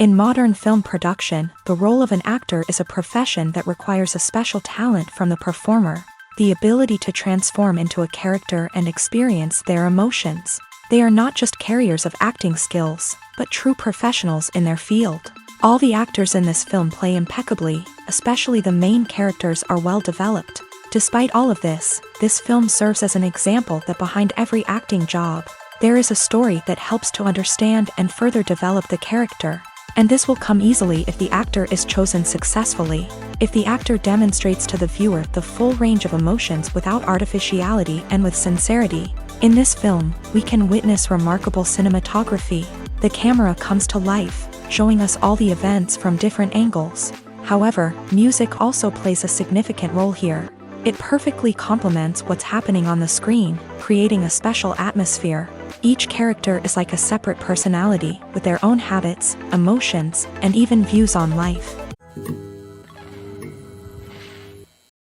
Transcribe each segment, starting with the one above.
In modern film production, the role of an actor is a profession that requires a special talent from the performer, the ability to transform into a character and experience their emotions. They are not just carriers of acting skills, but true professionals in their field. All the actors in this film play impeccably, especially the main characters are well developed. Despite all of this film serves as an example that behind every acting job, there is a story that helps to understand and further develop the character. And this will come easily if the actor is chosen successfully. If the actor demonstrates to the viewer the full range of emotions without artificiality and with sincerity. In this film, we can witness remarkable cinematography. The camera comes to life, showing us all the events from different angles. However, music also plays a significant role here. It perfectly complements what's happening on the screen, creating a special atmosphere. Each character is like a separate personality, with their own habits, emotions, and even views on life.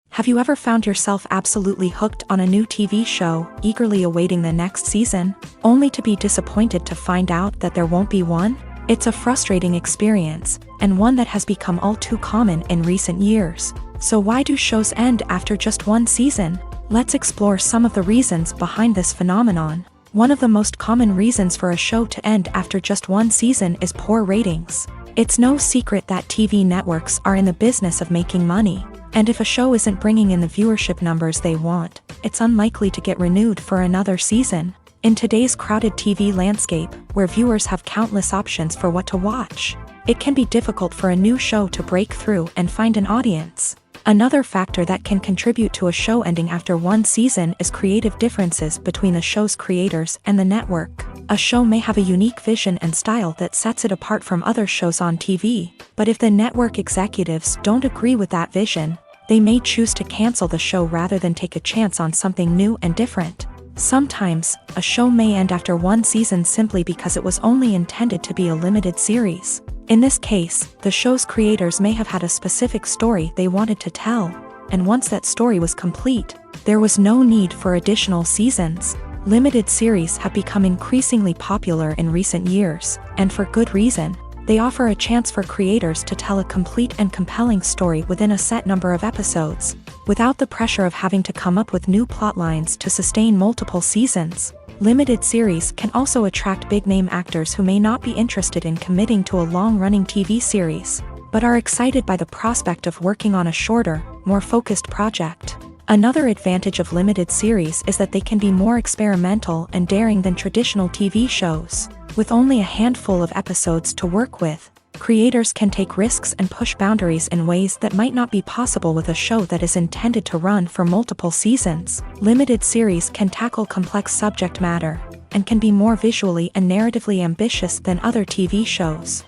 Have you ever found yourself absolutely hooked on a new TV show, eagerly awaiting the next season, only to be disappointed to find out that there won't be one? It's a frustrating experience, and one that has become all too common in recent years. So why do shows end after just one season? Let's explore some of the reasons behind this phenomenon. One of the most common reasons for a show to end after just one season is poor ratings. It's no secret that TV networks are in the business of making money, and if a show isn't bringing in the viewership numbers they want, it's unlikely to get renewed for another season. In today's crowded TV landscape, where viewers have countless options for what to watch, it can be difficult for a new show to break through and find an audience. Another factor that can contribute to a show ending after one season is creative differences between the show's creators and the network. A show may have a unique vision and style that sets it apart from other shows on TV, but if the network executives don't agree with that vision, they may choose to cancel the show rather than take a chance on something new and different. Sometimes, a show may end after one season simply because it was only intended to be a limited series. In this case, the show's creators may have had a specific story they wanted to tell, and once that story was complete, there was no need for additional seasons. Limited series have become increasingly popular in recent years, and for good reason. They offer a chance for creators to tell a complete and compelling story within a set number of episodes, without the pressure of having to come up with new plotlines to sustain multiple seasons. Limited series can also attract big-name actors who may not be interested in committing to a long-running TV series, but are excited by the prospect of working on a shorter, more focused project. Another advantage of limited series is that they can be more experimental and daring than traditional TV shows. With only a handful of episodes to work with, creators can take risks and push boundaries in ways that might not be possible with a show that is intended to run for multiple seasons. Limited series can tackle complex subject matter, and can be more visually and narratively ambitious than other TV shows.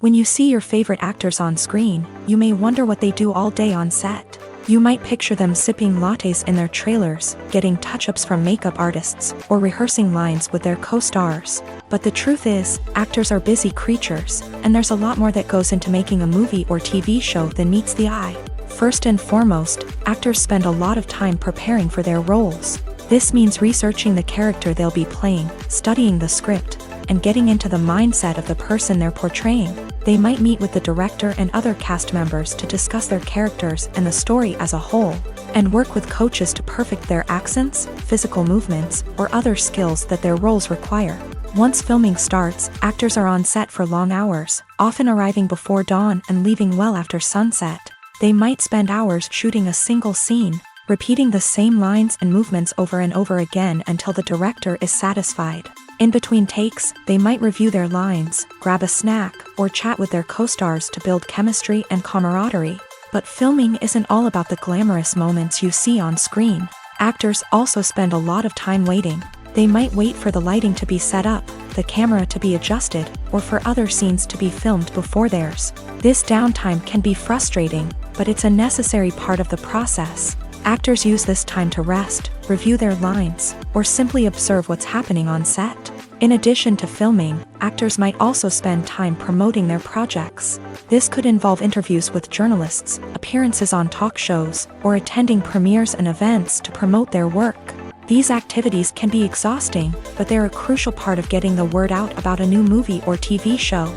When you see your favorite actors on screen, you may wonder what they do all day on set. You might picture them sipping lattes in their trailers, getting touch-ups from makeup artists, or rehearsing lines with their co-stars. But the truth is, actors are busy creatures, and there's a lot more that goes into making a movie or TV show than meets the eye. First and foremost, actors spend a lot of time preparing for their roles. This means researching the character they'll be playing, studying the script, and getting into the mindset of the person they're portraying. They might meet with the director and other cast members to discuss their characters and the story as a whole, and work with coaches to perfect their accents, physical movements, or other skills that their roles require. Once filming starts, actors are on set for long hours, often arriving before dawn and leaving well after sunset. They might spend hours shooting a single scene, repeating the same lines and movements over and over again until the director is satisfied. In between takes, they might review their lines, grab a snack, or chat with their co-stars to build chemistry and camaraderie. But filming isn't all about the glamorous moments you see on screen. Actors also spend a lot of time waiting. They might wait for the lighting to be set up, the camera to be adjusted, or for other scenes to be filmed before theirs. This downtime can be frustrating, but it's a necessary part of the process. Actors use this time to rest, review their lines, or simply observe what's happening on set. In addition to filming, actors might also spend time promoting their projects. This could involve interviews with journalists, appearances on talk shows, or attending premieres and events to promote their work. These activities can be exhausting, but they're a crucial part of getting the word out about a new movie or TV show.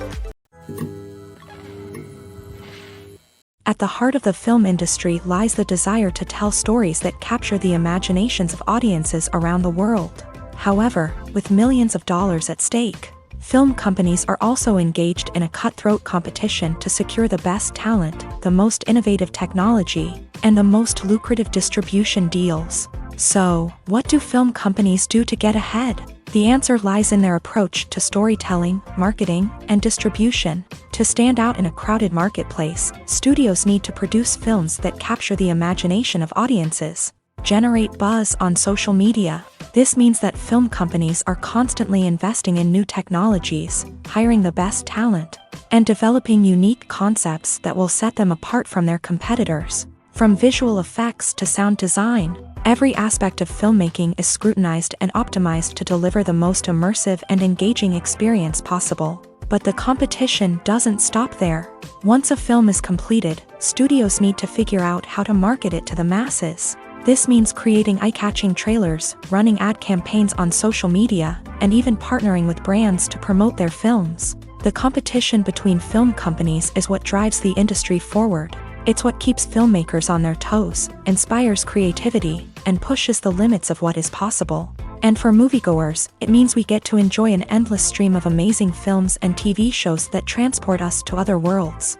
At the heart of the film industry lies the desire to tell stories that capture the imaginations of audiences around the world. However, with millions of dollars at stake, film companies are also engaged in a cutthroat competition to secure the best talent, the most innovative technology, and the most lucrative distribution deals. So, what do film companies do to get ahead? The answer lies in their approach to storytelling, marketing, and distribution. To stand out in a crowded marketplace, studios need to produce films that capture the imagination of audiences, generate buzz on social media. This means that film companies are constantly investing in new technologies, hiring the best talent, and developing unique concepts that will set them apart from their competitors. From visual effects to sound design, every aspect of filmmaking is scrutinized and optimized to deliver the most immersive and engaging experience possible. But the competition doesn't stop there. Once a film is completed, studios need to figure out how to market it to the masses. This means creating eye-catching trailers, running ad campaigns on social media, and even partnering with brands to promote their films. The competition between film companies is what drives the industry forward. It's what keeps filmmakers on their toes, inspires creativity, and pushes the limits of what is possible. And for moviegoers, it means we get to enjoy an endless stream of amazing films and TV shows that transport us to other worlds.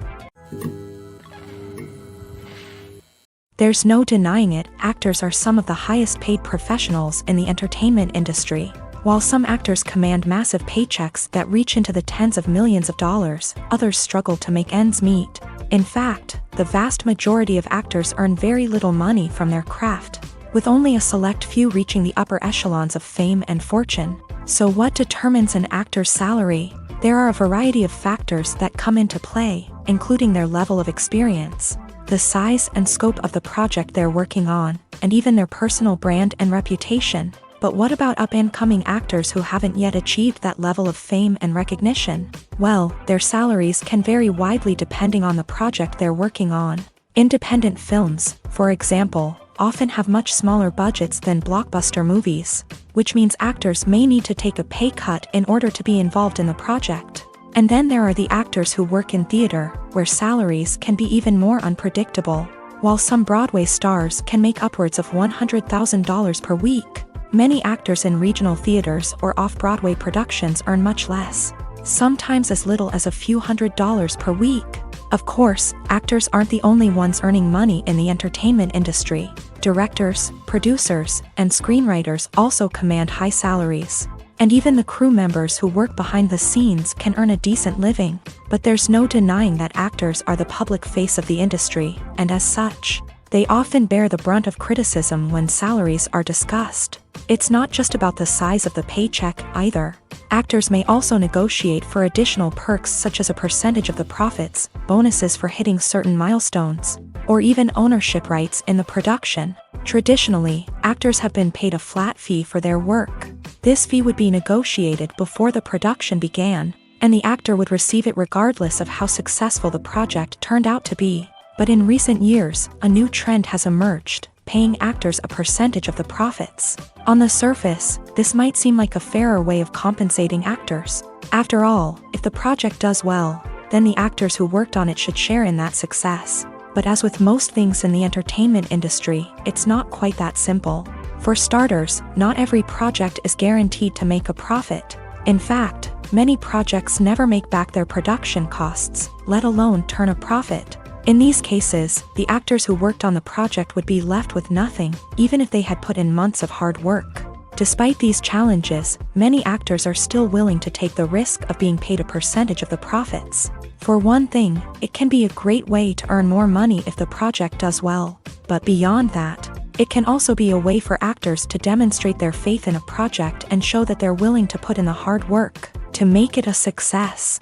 There's no denying it, actors are some of the highest paid professionals in the entertainment industry. While some actors command massive paychecks that reach into the tens of millions of dollars, others struggle to make ends meet. In fact, the vast majority of actors earn very little money from their craft, with only a select few reaching the upper echelons of fame and fortune. So what determines an actor's salary? There are a variety of factors that come into play, including their level of experience, the size and scope of the project they're working on, and even their personal brand and reputation. But what about up-and-coming actors who haven't yet achieved that level of fame and recognition? Well, their salaries can vary widely depending on the project they're working on. Independent films, for example, often have much smaller budgets than blockbuster movies, which means actors may need to take a pay cut in order to be involved in the project. And then there are the actors who work in theater, where salaries can be even more unpredictable. While some Broadway stars can make upwards of $100,000 per week, many actors in regional theaters or off-Broadway productions earn much less, sometimes as little as a few $100s per week. Of course, actors aren't the only ones earning money in the entertainment industry. Directors, producers, and screenwriters also command high salaries. And even the crew members who work behind the scenes can earn a decent living. But there's no denying that actors are the public face of the industry, and as such, they often bear the brunt of criticism when salaries are discussed. It's not just about the size of the paycheck either. Actors may also negotiate for additional perks such as a percentage of the profits, bonuses for hitting certain milestones, or even ownership rights in the production. Traditionally, actors have been paid a flat fee for their work. This fee would be negotiated before the production began, and the actor would receive it regardless of how successful the project turned out to be. But in recent years, a new trend has emerged, paying actors a percentage of the profits. On the surface, this might seem like a fairer way of compensating actors. After all, if the project does well, then the actors who worked on it should share in that success. But as with most things in the entertainment industry, it's not quite that simple. For starters, not every project is guaranteed to make a profit. In fact, many projects never make back their production costs, let alone turn a profit. In these cases, the actors who worked on the project would be left with nothing, even if they had put in months of hard work. Despite these challenges, many actors are still willing to take the risk of being paid a percentage of the profits. For one thing, it can be a great way to earn more money if the project does well. But beyond that, it can also be a way for actors to demonstrate their faith in a project and show that they're willing to put in the hard work to make it a success.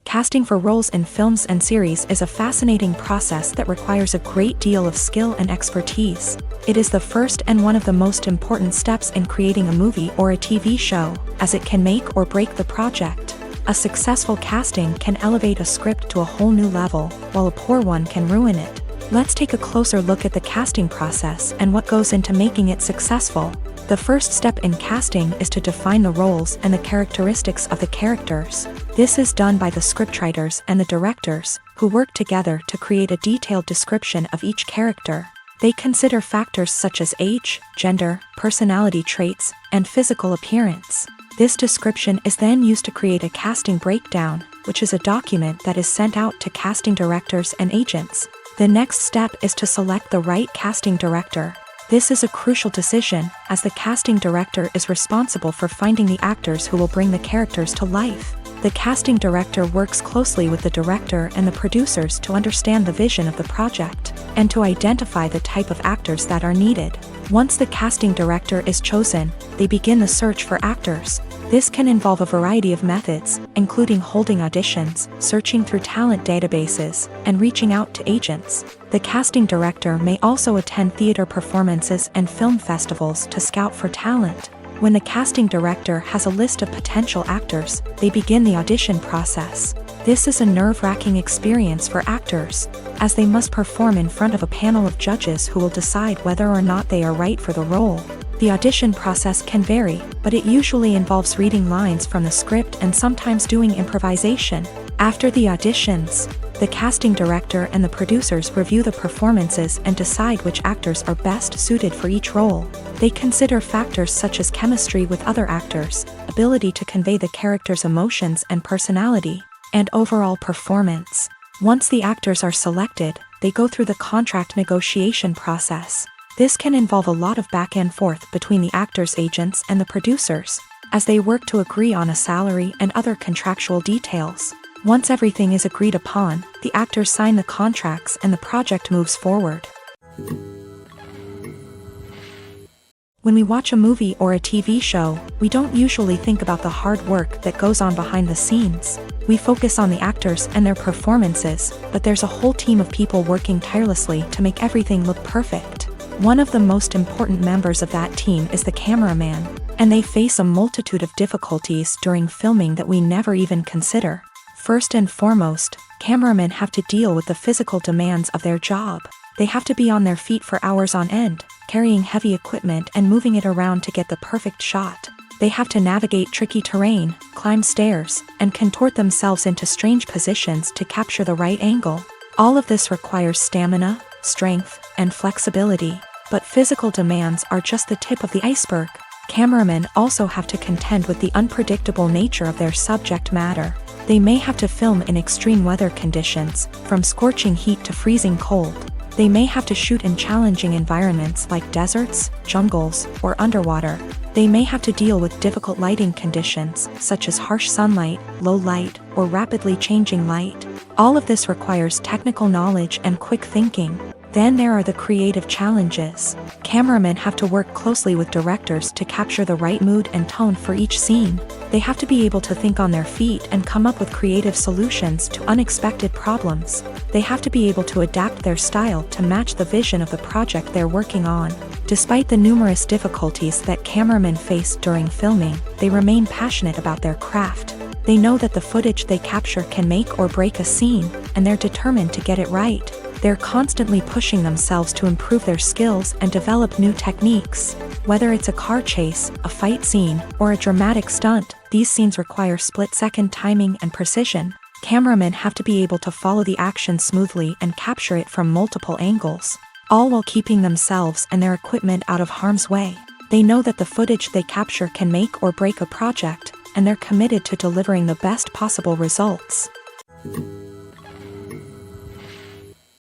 Casting for roles in films and series is a fascinating process that requires a great deal of skill and expertise. It is the first and one of the most important steps in creating a movie or a TV show, as it can make or break the project. A successful casting can elevate a script to a whole new level, while a poor one can ruin it. Let's take a closer look at the casting process and what goes into making it successful. The first step in casting is to define the roles and the characteristics of the characters. This is done by the scriptwriters and the directors, who work together to create a detailed description of each character. They consider factors such as age, gender, personality traits, and physical appearance. This description is then used to create a casting breakdown, which is a document that is sent out to casting directors and agents. The next step is to select the right casting director. This is a crucial decision, as the casting director is responsible for finding the actors who will bring the characters to life. The casting director works closely with the director and the producers to understand the vision of the project, and to identify the type of actors that are needed. Once the casting director is chosen, they begin the search for actors. This can involve a variety of methods, including holding auditions, searching through talent databases, and reaching out to agents. The casting director may also attend theater performances and film festivals to scout for talent. When the casting director has a list of potential actors, they begin the audition process. This is a nerve-wracking experience for actors, as they must perform in front of a panel of judges who will decide whether or not they are right for the role. The audition process can vary, but it usually involves reading lines from the script and sometimes doing improvisation. After the auditions, the casting director and the producers review the performances and decide which actors are best suited for each role. They consider factors such as chemistry with other actors, ability to convey the character's emotions and personality, and overall performance. Once the actors are selected, they go through the contract negotiation process. This can involve a lot of back and forth between the actors' agents and the producers, as they work to agree on a salary and other contractual details. Once everything is agreed upon, the actors sign the contracts and the project moves forward. When we watch a movie or a TV show, we don't usually think about the hard work that goes on behind the scenes. We focus on the actors and their performances, but there's a whole team of people working tirelessly to make everything look perfect. One of the most important members of that team is the cameraman, and they face a multitude of difficulties during filming that we never even consider. First and foremost, cameramen have to deal with the physical demands of their job. They have to be on their feet for hours on end, carrying heavy equipment and moving it around to get the perfect shot. They have to navigate tricky terrain, climb stairs, and contort themselves into strange positions to capture the right angle. All of this requires stamina, strength, and flexibility. But physical demands are just the tip of the iceberg. Cameramen also have to contend with the unpredictable nature of their subject matter. They may have to film in extreme weather conditions, from scorching heat to freezing cold. They may have to shoot in challenging environments like deserts, jungles, or underwater. They may have to deal with difficult lighting conditions, such as harsh sunlight, low light, or rapidly changing light. All of this requires technical knowledge and quick thinking. Then there are the creative challenges. Cameramen have to work closely with directors to capture the right mood and tone for each scene. They have to be able to think on their feet and come up with creative solutions to unexpected problems. They have to be able to adapt their style to match the vision of the project they're working on. Despite the numerous difficulties that cameramen face during filming, they remain passionate about their craft. They know that the footage they capture can make or break a scene, and they're determined to get it right. They're constantly pushing themselves to improve their skills and develop new techniques. Whether it's a car chase, a fight scene, or a dramatic stunt, these scenes require split-second timing and precision. Cameramen have to be able to follow the action smoothly and capture it from multiple angles, all while keeping themselves and their equipment out of harm's way. They know that the footage they capture can make or break a project, and they're committed to delivering the best possible results.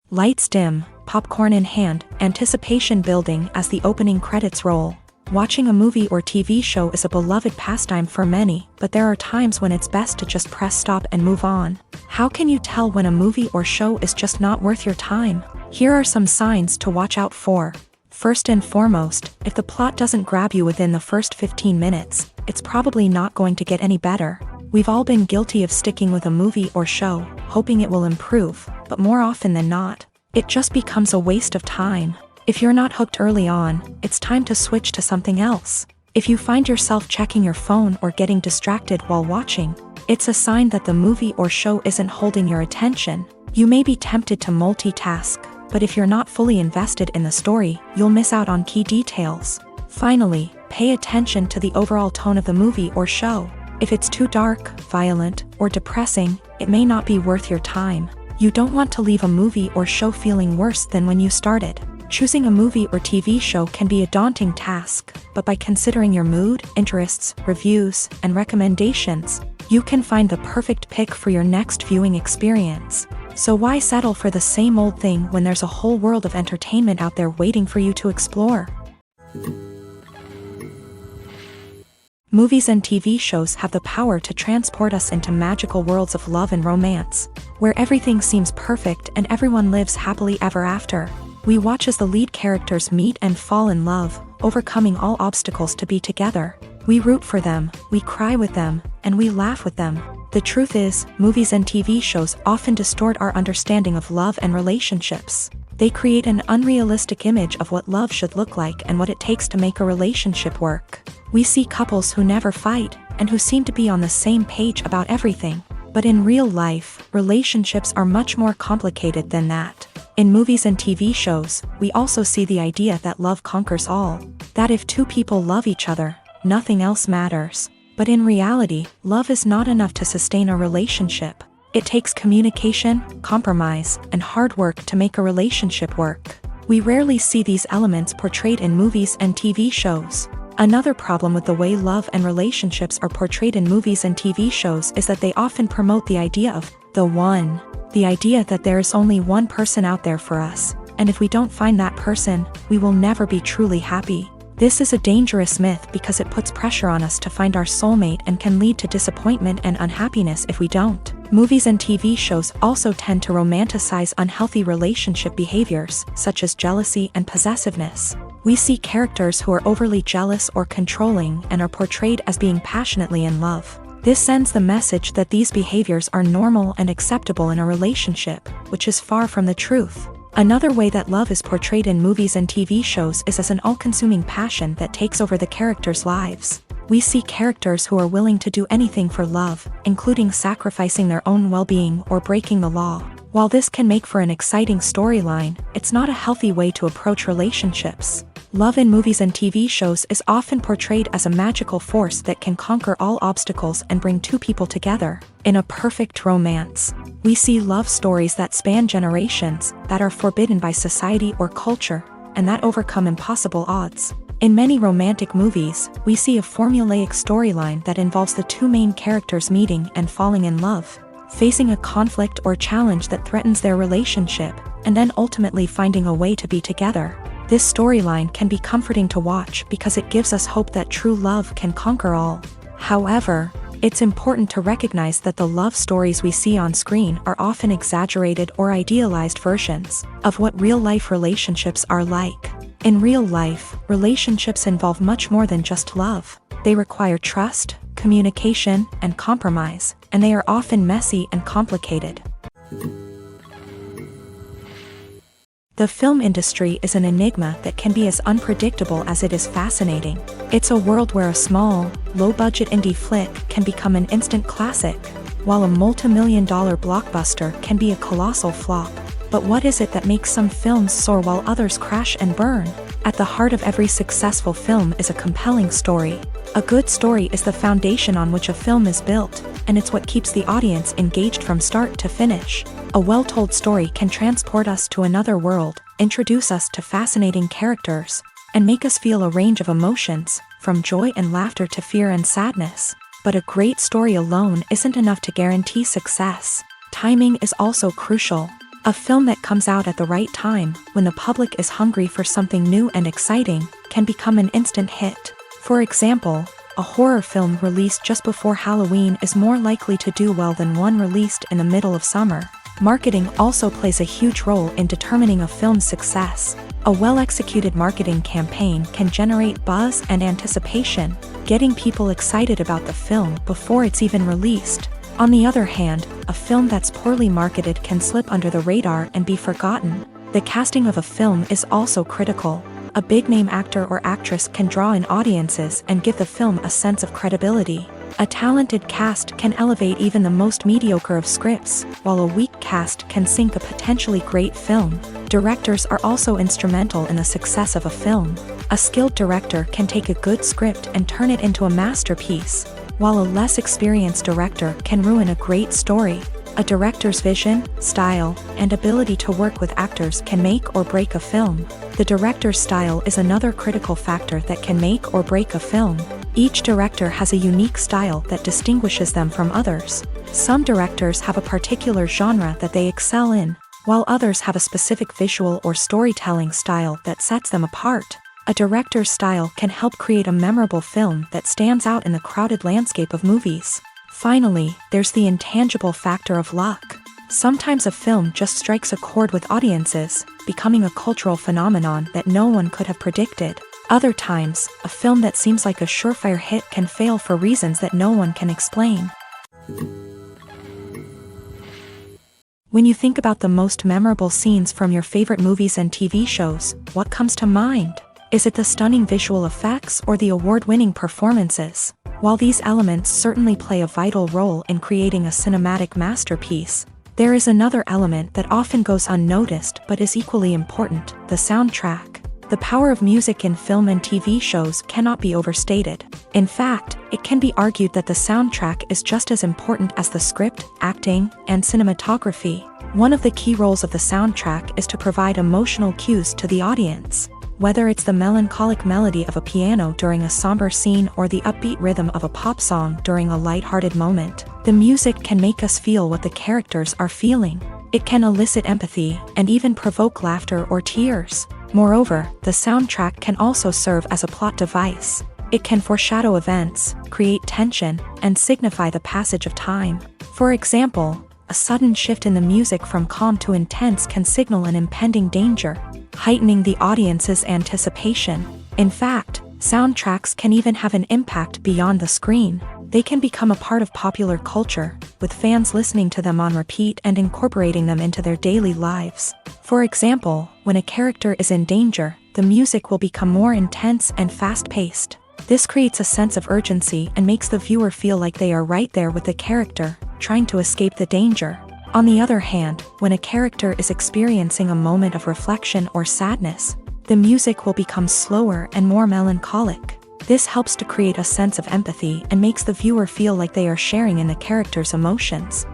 Lights dim, popcorn in hand, anticipation building as the opening credits roll. Watching a movie or TV show is a beloved pastime for many, but there are times when it's best to just press stop and move on. How can you tell when a movie or show is just not worth your time? Here are some signs to watch out for. First and foremost, if the plot doesn't grab you within the first 15 minutes, it's probably not going to get any better. We've all been guilty of sticking with a movie or show, hoping it will improve, but more often than not, it just becomes a waste of time. If you're not hooked early on, it's time to switch to something else. If you find yourself checking your phone or getting distracted while watching, it's a sign that the movie or show isn't holding your attention. You may be tempted to multitask, but if you're not fully invested in the story, you'll miss out on key details. Finally, pay attention to the overall tone of the movie or show. If it's too dark, violent, or depressing, it may not be worth your time. You don't want to leave a movie or show feeling worse than when you started. Choosing a movie or TV show can be a daunting task, but by considering your mood, interests, reviews, and recommendations, you can find the perfect pick for your next viewing experience. So why settle for the same old thing when there's a whole world of entertainment out there waiting for you to explore? Movies and TV shows have the power to transport us into magical worlds of love and romance, where everything seems perfect and everyone lives happily ever after. We watch as the lead characters meet and fall in love, overcoming all obstacles to be together. We root for them, we cry with them, and we laugh with them. The truth is, movies and TV shows often distort our understanding of love and relationships. They create an unrealistic image of what love should look like and what it takes to make a relationship work. We see couples who never fight, and who seem to be on the same page about everything. But in real life, relationships are much more complicated than that. In movies and TV shows, we also see the idea that love conquers all. That if two people love each other, nothing else matters. But in reality, love is not enough to sustain a relationship. It takes communication, compromise, and hard work to make a relationship work. We rarely see these elements portrayed in movies and TV shows. Another problem with the way love and relationships are portrayed in movies and TV shows is that they often promote the idea of the one. The idea that there is only one person out there for us, and if we don't find that person, we will never be truly happy. This is a dangerous myth because it puts pressure on us to find our soulmate and can lead to disappointment and unhappiness if we don't. Movies and TV shows also tend to romanticize unhealthy relationship behaviors, such as jealousy and possessiveness. We see characters who are overly jealous or controlling and are portrayed as being passionately in love. This sends the message that these behaviors are normal and acceptable in a relationship, which is far from the truth. Another way that love is portrayed in movies and TV shows is as an all-consuming passion that takes over the characters' lives. We see characters who are willing to do anything for love, including sacrificing their own well-being or breaking the law. While this can make for an exciting storyline, it's not a healthy way to approach relationships. Love in movies and TV shows is often portrayed as a magical force that can conquer all obstacles and bring two people together. In a perfect romance, we see love stories that span generations, that are forbidden by society or culture, and that overcome impossible odds. In many romantic movies, we see a formulaic storyline that involves the two main characters meeting and falling in love, facing a conflict or challenge that threatens their relationship, and then ultimately finding a way to be together. This storyline can be comforting to watch because it gives us hope that true love can conquer all. However, it's important to recognize that the love stories we see on screen are often exaggerated or idealized versions of what real-life relationships are like. In real life, relationships involve much more than just love. They require trust, communication, and compromise, and they are often messy and complicated. The film industry is an enigma that can be as unpredictable as it is fascinating. It's a world where a small, low-budget indie flick can become an instant classic, while a multi-million-dollar blockbuster can be a colossal flop. But what is it that makes some films soar while others crash and burn? At the heart of every successful film is a compelling story. A good story is the foundation on which a film is built, and it's what keeps the audience engaged from start to finish. A well-told story can transport us to another world, introduce us to fascinating characters, and make us feel a range of emotions, from joy and laughter to fear and sadness. But a great story alone isn't enough to guarantee success. Timing is also crucial. A film that comes out at the right time, when the public is hungry for something new and exciting, can become an instant hit. For example, a horror film released just before Halloween is more likely to do well than one released in the middle of summer. Marketing also plays a huge role in determining a film's success. A well-executed marketing campaign can generate buzz and anticipation, getting people excited about the film before it's even released. On the other hand, a film that's poorly marketed can slip under the radar and be forgotten. The casting of a film is also critical. A big-name actor or actress can draw in audiences and give the film a sense of credibility. A talented cast can elevate even the most mediocre of scripts, while a weak cast can sink a potentially great film. Directors are also instrumental in the success of a film. A skilled director can take a good script and turn it into a masterpiece, while a less experienced director can ruin a great story. A director's vision, style, and ability to work with actors can make or break a film. The director's style is another critical factor that can make or break a film. Each director has a unique style that distinguishes them from others. Some directors have a particular genre that they excel in, while others have a specific visual or storytelling style that sets them apart. A director's style can help create a memorable film that stands out in the crowded landscape of movies. Finally, there's the intangible factor of luck. Sometimes a film just strikes a chord with audiences, becoming a cultural phenomenon that no one could have predicted. Other times, a film that seems like a surefire hit can fail for reasons that no one can explain. When you think about the most memorable scenes from your favorite movies and TV shows, what comes to mind? Is it the stunning visual effects or the award-winning performances? While these elements certainly play a vital role in creating a cinematic masterpiece, there is another element that often goes unnoticed but is equally important: the soundtrack. The power of music in film and TV shows cannot be overstated. In fact, it can be argued that the soundtrack is just as important as the script, acting, and cinematography. One of the key roles of the soundtrack is to provide emotional cues to the audience. Whether it's the melancholic melody of a piano during a somber scene or the upbeat rhythm of a pop song during a lighthearted moment, the music can make us feel what the characters are feeling. It can elicit empathy and even provoke laughter or tears. Moreover, the soundtrack can also serve as a plot device. It can foreshadow events, create tension, and signify the passage of time. For example, a sudden shift in the music from calm to intense can signal an impending danger, heightening the audience's anticipation. In fact, soundtracks can even have an impact beyond the screen. They can become a part of popular culture, with fans listening to them on repeat and incorporating them into their daily lives. For example, when a character is in danger, the music will become more intense and fast-paced. This creates a sense of urgency and makes the viewer feel like they are right there with the character, trying to escape the danger. On the other hand, when a character is experiencing a moment of reflection or sadness, the music will become slower and more melancholic. This helps to create a sense of empathy and makes the viewer feel like they are sharing in the character's emotions.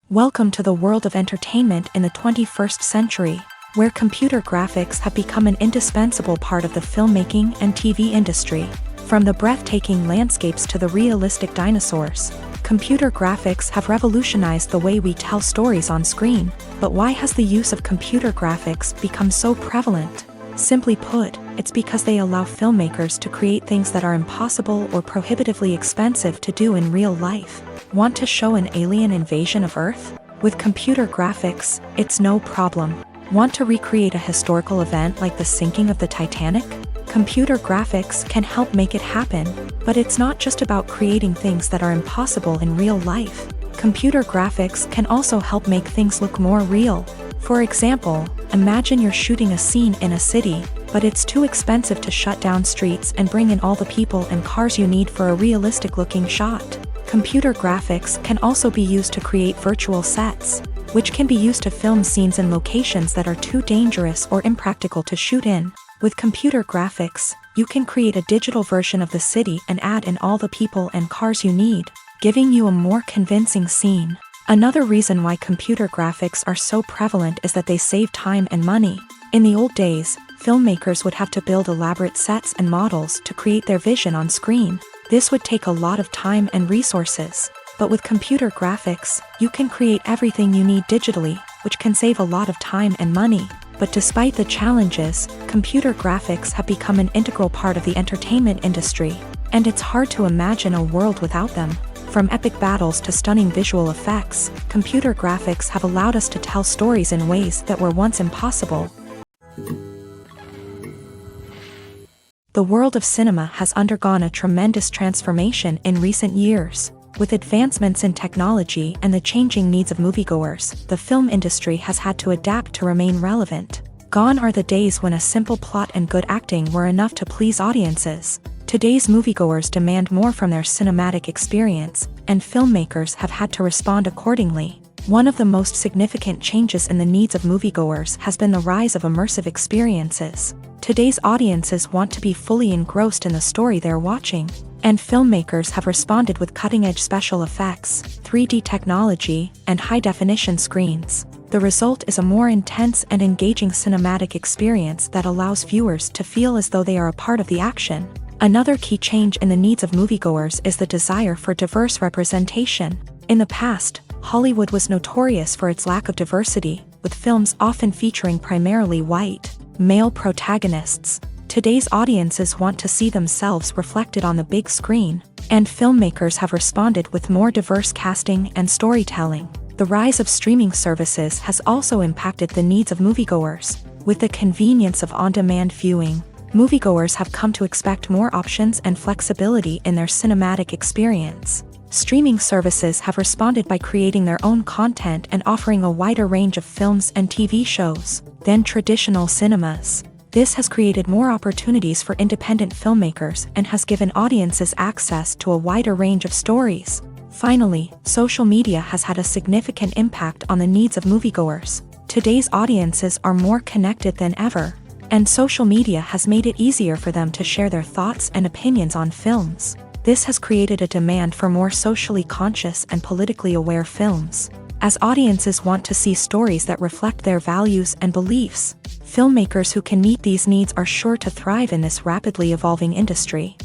Welcome to the world of entertainment in the 21st century, where computer graphics have become an indispensable part of the filmmaking and TV industry. From the breathtaking landscapes to the realistic dinosaurs, computer graphics have revolutionized the way we tell stories on screen. But why has the use of computer graphics become so prevalent? Simply put, it's because they allow filmmakers to create things that are impossible or prohibitively expensive to do in real life. Want to show an alien invasion of Earth? With computer graphics, it's no problem. Want to recreate a historical event like the sinking of the Titanic? Computer graphics can help make it happen, but it's not just about creating things that are impossible in real life. Computer graphics can also help make things look more real. For example, imagine you're shooting a scene in a city, but it's too expensive to shut down streets and bring in all the people and cars you need for a realistic-looking shot. Computer graphics can also be used to create virtual sets, which can be used to film scenes in locations that are too dangerous or impractical to shoot in. With computer graphics, you can create a digital version of the city and add in all the people and cars you need, giving you a more convincing scene. Another reason why computer graphics are so prevalent is that they save time and money. In the old days, filmmakers would have to build elaborate sets and models to create their vision on screen. This would take a lot of time and resources. But with computer graphics, you can create everything you need digitally, which can save a lot of time and money. But despite the challenges, computer graphics have become an integral part of the entertainment industry, and it's hard to imagine a world without them. From epic battles to stunning visual effects, computer graphics have allowed us to tell stories in ways that were once impossible. The world of cinema has undergone a tremendous transformation in recent years. With advancements in technology and the changing needs of moviegoers, the film industry has had to adapt to remain relevant. Gone are the days when a simple plot and good acting were enough to please audiences. Today's moviegoers demand more from their cinematic experience, and filmmakers have had to respond accordingly. One of the most significant changes in the needs of moviegoers has been the rise of immersive experiences. Today's audiences want to be fully engrossed in the story they're watching, and filmmakers have responded with cutting-edge special effects, 3D technology, and high-definition screens. The result is a more intense and engaging cinematic experience that allows viewers to feel as though they are a part of the action. Another key change in the needs of moviegoers is the desire for diverse representation. In the past, Hollywood was notorious for its lack of diversity, with films often featuring primarily white, male protagonists. Today's audiences want to see themselves reflected on the big screen, and filmmakers have responded with more diverse casting and storytelling. The rise of streaming services has also impacted the needs of moviegoers. With the convenience of on-demand viewing, moviegoers have come to expect more options and flexibility in their cinematic experience. Streaming services have responded by creating their own content and offering a wider range of films and TV shows than traditional cinemas. This has created more opportunities for independent filmmakers and has given audiences access to a wider range of stories. Finally, social media has had a significant impact on the needs of moviegoers. Today's audiences are more connected than ever, and social media has made it easier for them to share their thoughts and opinions on films. This has created a demand for more socially conscious and politically aware films. As audiences want to see stories that reflect their values and beliefs, filmmakers who can meet these needs are sure to thrive in this rapidly evolving industry.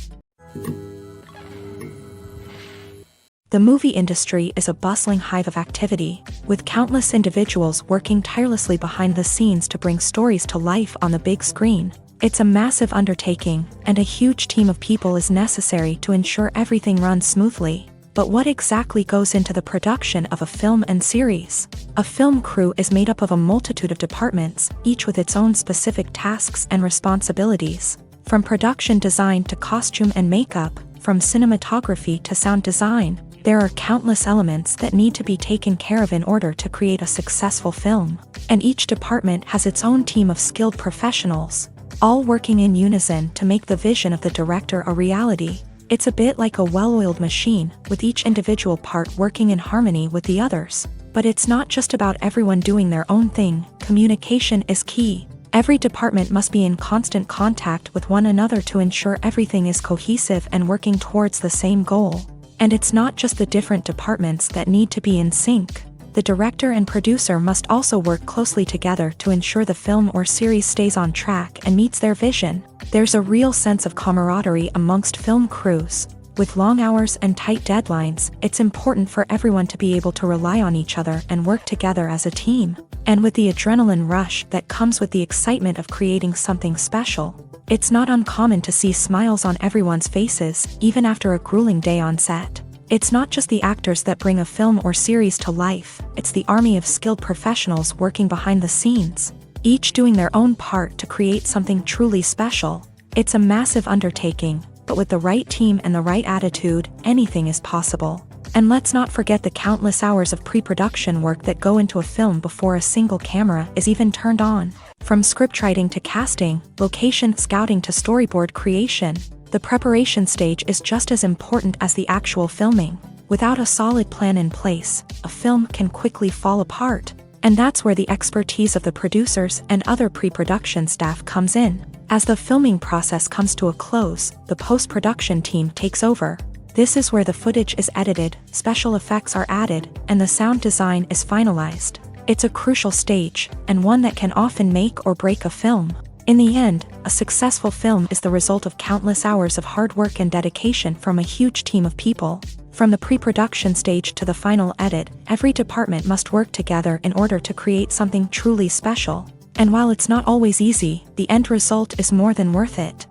The movie industry is a bustling hive of activity, with countless individuals working tirelessly behind the scenes to bring stories to life on the big screen. It's a massive undertaking, and a huge team of people is necessary to ensure everything runs smoothly. But what exactly goes into the production of a film and series? A film crew is made up of a multitude of departments, each with its own specific tasks and responsibilities. From production design to costume and makeup, from cinematography to sound design, there are countless elements that need to be taken care of in order to create a successful film. And each department has its own team of skilled professionals, all working in unison to make the vision of the director a reality. It's a bit like a well-oiled machine, with each individual part working in harmony with the others. But it's not just about everyone doing their own thing. Communication is key. Every department must be in constant contact with one another to ensure everything is cohesive and working towards the same goal. And it's not just the different departments that need to be in sync. The director and producer must also work closely together to ensure the film or series stays on track and meets their vision. There's a real sense of camaraderie amongst film crews. With long hours and tight deadlines, it's important for everyone to be able to rely on each other and work together as a team. And with the adrenaline rush that comes with the excitement of creating something special, it's not uncommon to see smiles on everyone's faces, even after a grueling day on set. It's not just the actors that bring a film or series to life, it's the army of skilled professionals working behind the scenes, each doing their own part to create something truly special. It's a massive undertaking, but with the right team and the right attitude, anything is possible. And let's not forget the countless hours of pre-production work that go into a film before a single camera is even turned on. From scriptwriting to casting, location scouting to storyboard creation, the preparation stage is just as important as the actual filming. Without a solid plan in place, a film can quickly fall apart. And that's where the expertise of the producers and other pre-production staff comes in. As the filming process comes to a close, the post-production team takes over. This is where the footage is edited, special effects are added, and the sound design is finalized. It's a crucial stage, and one that can often make or break a film. In the end, a successful film is the result of countless hours of hard work and dedication from a huge team of people. From the pre-production stage to the final edit, every department must work together in order to create something truly special. And while it's not always easy, the end result is more than worth it.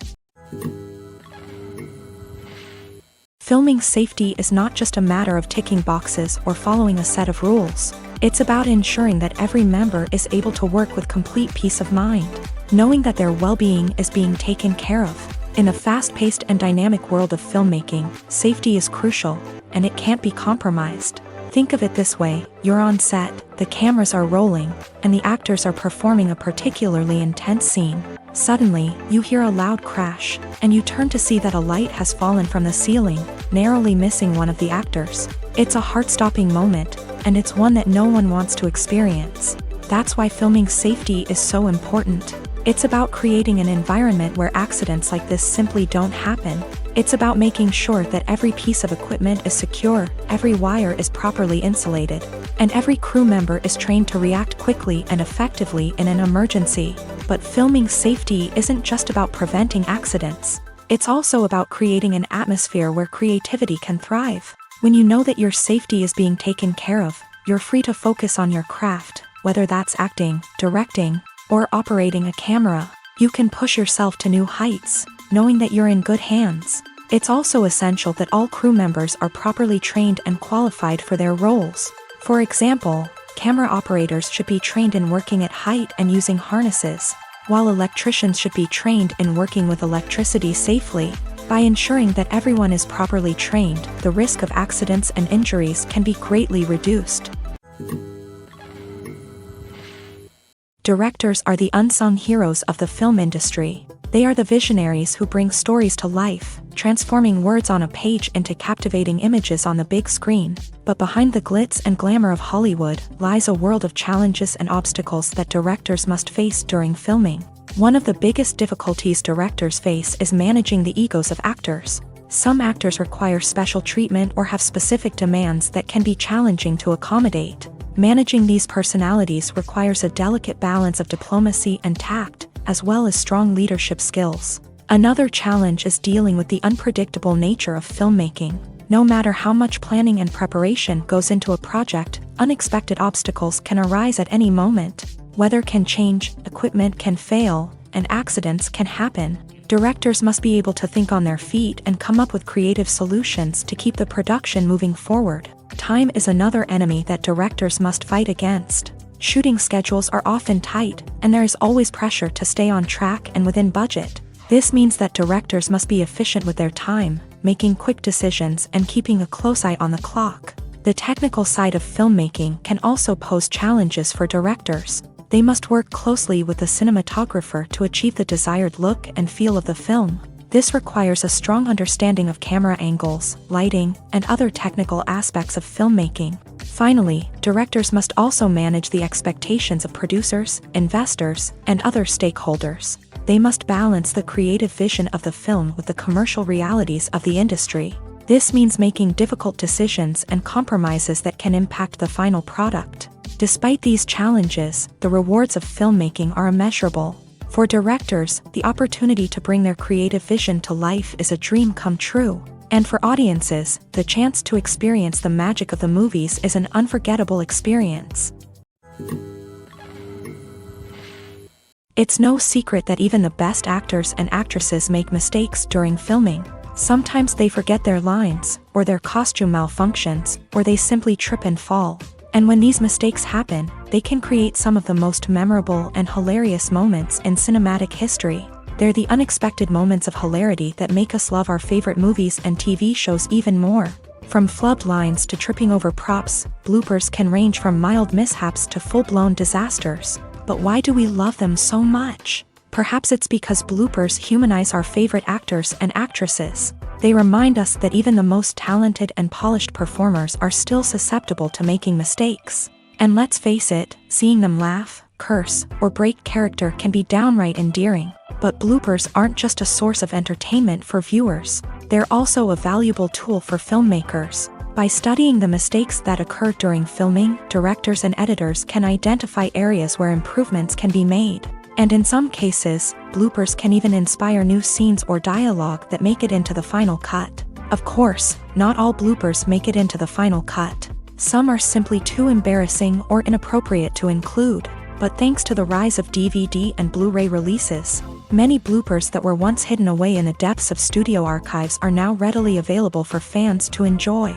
Filming safety is not just a matter of ticking boxes or following a set of rules. It's about ensuring that every member is able to work with complete peace of mind, knowing that their well-being is being taken care of. In the fast-paced and dynamic world of filmmaking, safety is crucial, and it can't be compromised. Think of it this way: you're on set, the cameras are rolling, and the actors are performing a particularly intense scene. Suddenly, you hear a loud crash, and you turn to see that a light has fallen from the ceiling, narrowly missing one of the actors. It's a heart-stopping moment, and it's one that no one wants to experience. That's why filming safety is so important. It's about creating an environment where accidents like this simply don't happen. It's about making sure that every piece of equipment is secure, every wire is properly insulated, and every crew member is trained to react quickly and effectively in an emergency. But filming safety isn't just about preventing accidents. It's also about creating an atmosphere where creativity can thrive. When you know that your safety is being taken care of, you're free to focus on your craft, whether that's acting, directing, or operating a camera. You can push yourself to new heights, knowing that you're in good hands. It's also essential that all crew members are properly trained and qualified for their roles. For example, camera operators should be trained in working at height and using harnesses, while electricians should be trained in working with electricity safely. By ensuring that everyone is properly trained, the risk of accidents and injuries can be greatly reduced. Directors are the unsung heroes of the film industry. They are the visionaries who bring stories to life, transforming words on a page into captivating images on the big screen. But behind the glitz and glamour of Hollywood lies a world of challenges and obstacles that directors must face during filming. One of the biggest difficulties directors face is managing the egos of actors. Some actors require special treatment or have specific demands that can be challenging to accommodate. Managing these personalities requires a delicate balance of diplomacy and tact, as well as strong leadership skills. Another challenge is dealing with the unpredictable nature of filmmaking. No matter how much planning and preparation goes into a project, unexpected obstacles can arise at any moment. Weather can change, equipment can fail, and accidents can happen. Directors must be able to think on their feet and come up with creative solutions to keep the production moving forward. Time is another enemy that directors must fight against. Shooting schedules are often tight, and there is always pressure to stay on track and within budget. This means that directors must be efficient with their time, making quick decisions and keeping a close eye on the clock. The technical side of filmmaking can also pose challenges for directors. They must work closely with the cinematographer to achieve the desired look and feel of the film. This requires a strong understanding of camera angles, lighting, and other technical aspects of filmmaking. Finally, directors must also manage the expectations of producers, investors, and other stakeholders. They must balance the creative vision of the film with the commercial realities of the industry. This means making difficult decisions and compromises that can impact the final product. Despite these challenges, the rewards of filmmaking are immeasurable. For directors, the opportunity to bring their creative vision to life is a dream come true. And for audiences, the chance to experience the magic of the movies is an unforgettable experience. It's no secret that even the best actors and actresses make mistakes during filming. Sometimes they forget their lines, or their costume malfunctions, or they simply trip and fall. And when these mistakes happen, they can create some of the most memorable and hilarious moments in cinematic history. They're the unexpected moments of hilarity that make us love our favorite movies and TV shows even more. From flubbed lines to tripping over props, bloopers can range from mild mishaps to full-blown disasters. But why do we love them so much? Perhaps it's because bloopers humanize our favorite actors and actresses. They remind us that even the most talented and polished performers are still susceptible to making mistakes. And let's face it, seeing them laugh, curse, or break character can be downright endearing. But bloopers aren't just a source of entertainment for viewers. They're also a valuable tool for filmmakers. By studying the mistakes that occur during filming, directors and editors can identify areas where improvements can be made. And in some cases, bloopers can even inspire new scenes or dialogue that make it into the final cut. Of course, not all bloopers make it into the final cut. Some are simply too embarrassing or inappropriate to include. But thanks to the rise of DVD and Blu-ray releases, many bloopers that were once hidden away in the depths of studio archives are now readily available for fans to enjoy.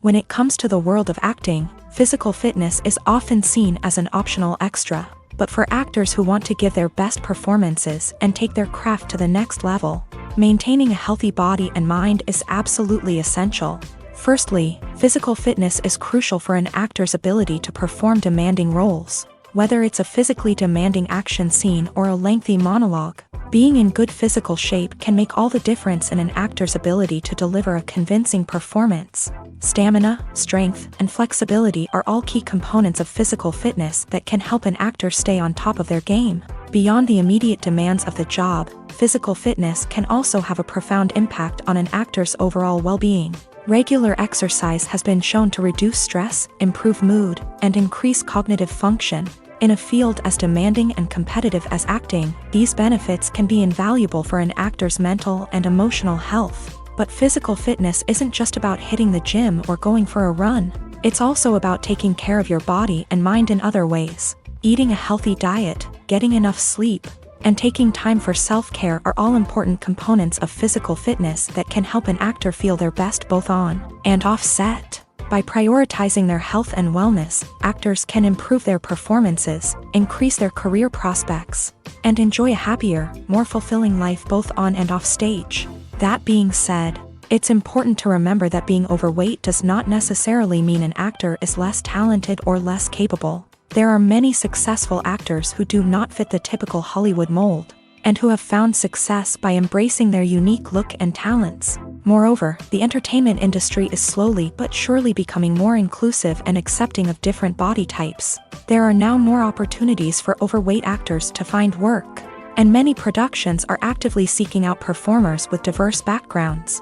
When it comes to the world of acting, physical fitness is often seen as an optional extra. But for actors who want to give their best performances and take their craft to the next level, maintaining a healthy body and mind is absolutely essential. Firstly, physical fitness is crucial for an actor's ability to perform demanding roles. Whether it's a physically demanding action scene or a lengthy monologue, Being in good physical shape can make all the difference in an actor's ability to deliver a convincing performance. Stamina, strength, and flexibility are all key components of physical fitness that can help an actor stay on top of their game. Beyond the immediate demands of the job, physical fitness can also have a profound impact on an actor's overall well-being. Regular exercise has been shown to reduce stress, improve mood, and increase cognitive function. In a field as demanding and competitive as acting, these benefits can be invaluable for an actor's mental and emotional health. But physical fitness isn't just about hitting the gym or going for a run. It's also about taking care of your body and mind in other ways. Eating a healthy diet, getting enough sleep, and taking time for self-care are all important components of physical fitness that can help an actor feel their best both on and off set. By prioritizing their health and wellness, actors can improve their performances, increase their career prospects, and enjoy a happier, more fulfilling life both on and off stage. That being said, it's important to remember that being overweight does not necessarily mean an actor is less talented or less capable. There are many successful actors who do not fit the typical Hollywood mold, and who have found success by embracing their unique look and talents. Moreover, the entertainment industry is slowly but surely becoming more inclusive and accepting of different body types. There are now more opportunities for overweight actors to find work, and many productions are actively seeking out performers with diverse backgrounds.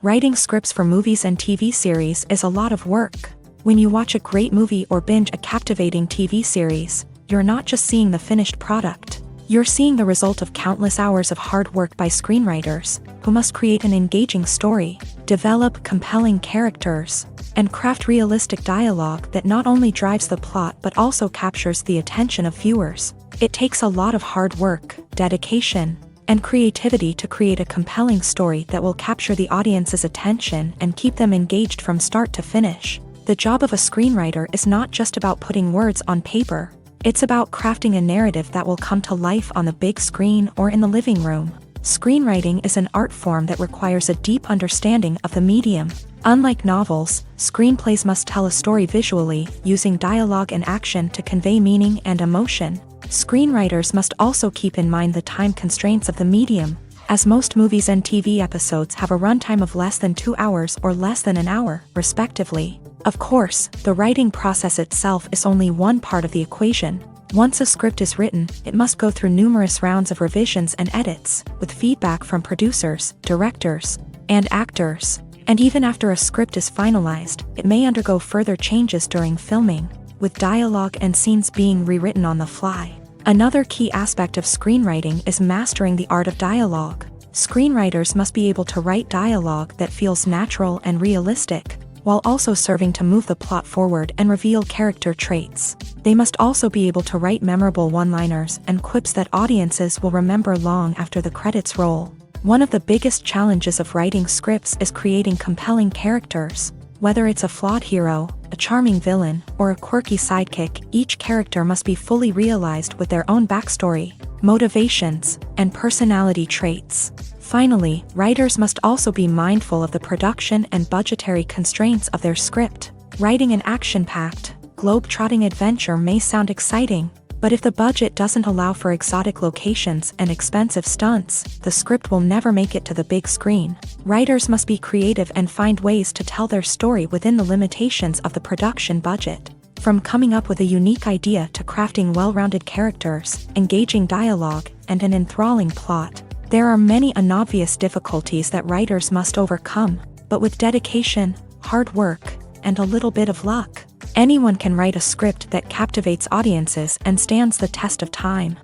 Writing scripts for movies and TV series is a lot of work. When you watch a great movie or binge a captivating TV series, you're not just seeing the finished product. You're seeing the result of countless hours of hard work by screenwriters, who must create an engaging story, develop compelling characters, and craft realistic dialogue that not only drives the plot but also captures the attention of viewers. It takes a lot of hard work, dedication, and creativity to create a compelling story that will capture the audience's attention and keep them engaged from start to finish. The job of a screenwriter is not just about putting words on paper. It's about crafting a narrative that will come to life on the big screen or in the living room. Screenwriting is an art form that requires a deep understanding of the medium. Unlike novels, screenplays must tell a story visually, using dialogue and action to convey meaning and emotion. Screenwriters must also keep in mind the time constraints of the medium, as most movies and TV episodes have a runtime of less than 2 hours or less than an hour, respectively. Of course, the writing process itself is only one part of the equation. Once a script is written, it must go through numerous rounds of revisions and edits, with feedback from producers, directors, and actors. And even after a script is finalized, it may undergo further changes during filming, with dialogue and scenes being rewritten on the fly. Another key aspect of screenwriting is mastering the art of dialogue. Screenwriters must be able to write dialogue that feels natural and realistic, while also serving to move the plot forward and reveal character traits. They must also be able to write memorable one-liners and quips that audiences will remember long after the credits roll. One of the biggest challenges of writing scripts is creating compelling characters. Whether it's a flawed hero, a charming villain, or a quirky sidekick, each character must be fully realized with their own backstory, motivations, and personality traits. Finally, writers must also be mindful of the production and budgetary constraints of their script. Writing an action-packed, globe-trotting adventure may sound exciting, but if the budget doesn't allow for exotic locations and expensive stunts, the script will never make it to the big screen. Writers must be creative and find ways to tell their story within the limitations of the production budget. From coming up with a unique idea to crafting well-rounded characters, engaging dialogue, and an enthralling plot, there are many unobvious difficulties that writers must overcome, but with dedication, hard work, and a little bit of luck, anyone can write a script that captivates audiences and stands the test of time.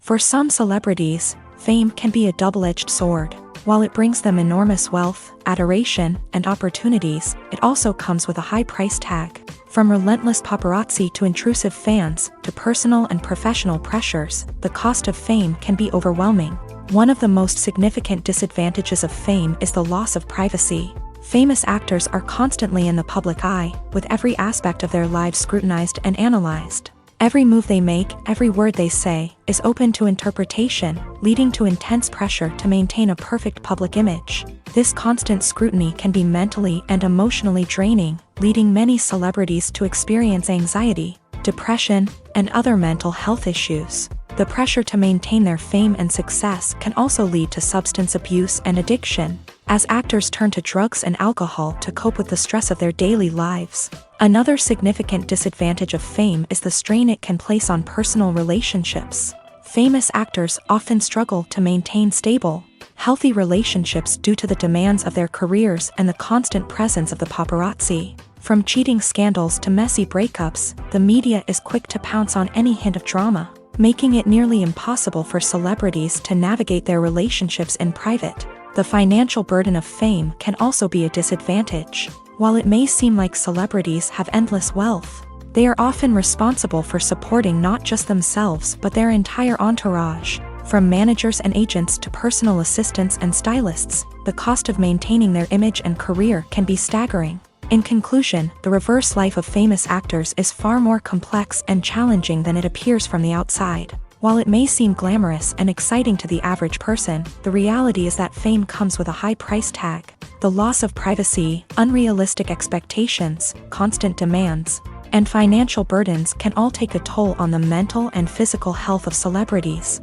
For some celebrities, fame can be a double-edged sword. While it brings them enormous wealth, adoration, and opportunities, it also comes with a high price tag. From relentless paparazzi to intrusive fans, to personal and professional pressures, the cost of fame can be overwhelming. One of the most significant disadvantages of fame is the loss of privacy. Famous actors are constantly in the public eye, with every aspect of their lives scrutinized and analyzed. Every move they make, every word they say, is open to interpretation, leading to intense pressure to maintain a perfect public image. This constant scrutiny can be mentally and emotionally draining, leading many celebrities to experience anxiety, depression, and other mental health issues. The pressure to maintain their fame and success can also lead to substance abuse and addiction, as actors turn to drugs and alcohol to cope with the stress of their daily lives. Another significant disadvantage of fame is the strain it can place on personal relationships. Famous actors often struggle to maintain stable, healthy relationships due to the demands of their careers and the constant presence of the paparazzi. From cheating scandals to messy breakups, the media is quick to pounce on any hint of drama, making it nearly impossible for celebrities to navigate their relationships in private. The financial burden of fame can also be a disadvantage. While it may seem like celebrities have endless wealth, they are often responsible for supporting not just themselves but their entire entourage. From managers and agents to personal assistants and stylists, the cost of maintaining their image and career can be staggering. In conclusion, the reverse life of famous actors is far more complex and challenging than it appears from the outside. While it may seem glamorous and exciting to the average person, the reality is that fame comes with a high price tag. The loss of privacy, unrealistic expectations, constant demands, and financial burdens can all take a toll on the mental and physical health of celebrities.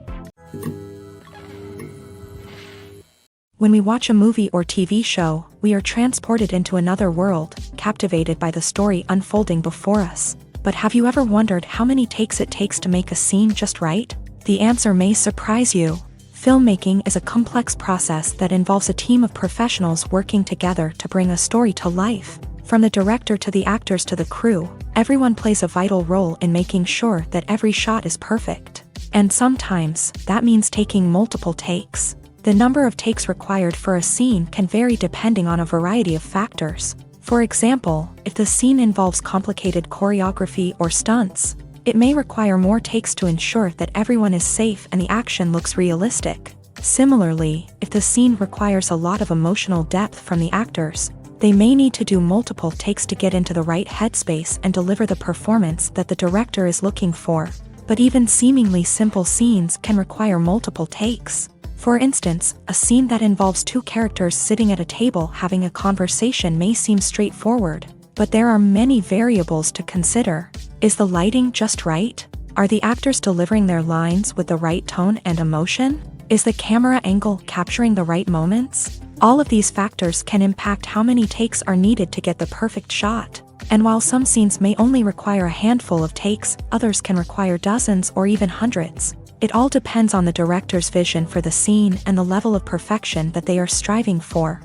When we watch a movie or TV show, we are transported into another world, captivated by the story unfolding before us. But have you ever wondered how many takes it takes to make a scene just right? The answer may surprise you. Filmmaking is a complex process that involves a team of professionals working together to bring a story to life. From the director to the actors to the crew, everyone plays a vital role in making sure that every shot is perfect. And sometimes, that means taking multiple takes. The number of takes required for a scene can vary depending on a variety of factors. For example, if the scene involves complicated choreography or stunts, it may require more takes to ensure that everyone is safe and the action looks realistic. Similarly, if the scene requires a lot of emotional depth from the actors, they may need to do multiple takes to get into the right headspace and deliver the performance that the director is looking for. But even seemingly simple scenes can require multiple takes. For instance, a scene that involves two characters sitting at a table having a conversation may seem straightforward, but there are many variables to consider. Is the lighting just right? Are the actors delivering their lines with the right tone and emotion? Is the camera angle capturing the right moments? All of these factors can impact how many takes are needed to get the perfect shot. And while some scenes may only require a handful of takes, others can require dozens or even hundreds. It all depends on the director's vision for the scene and the level of perfection that they are striving for.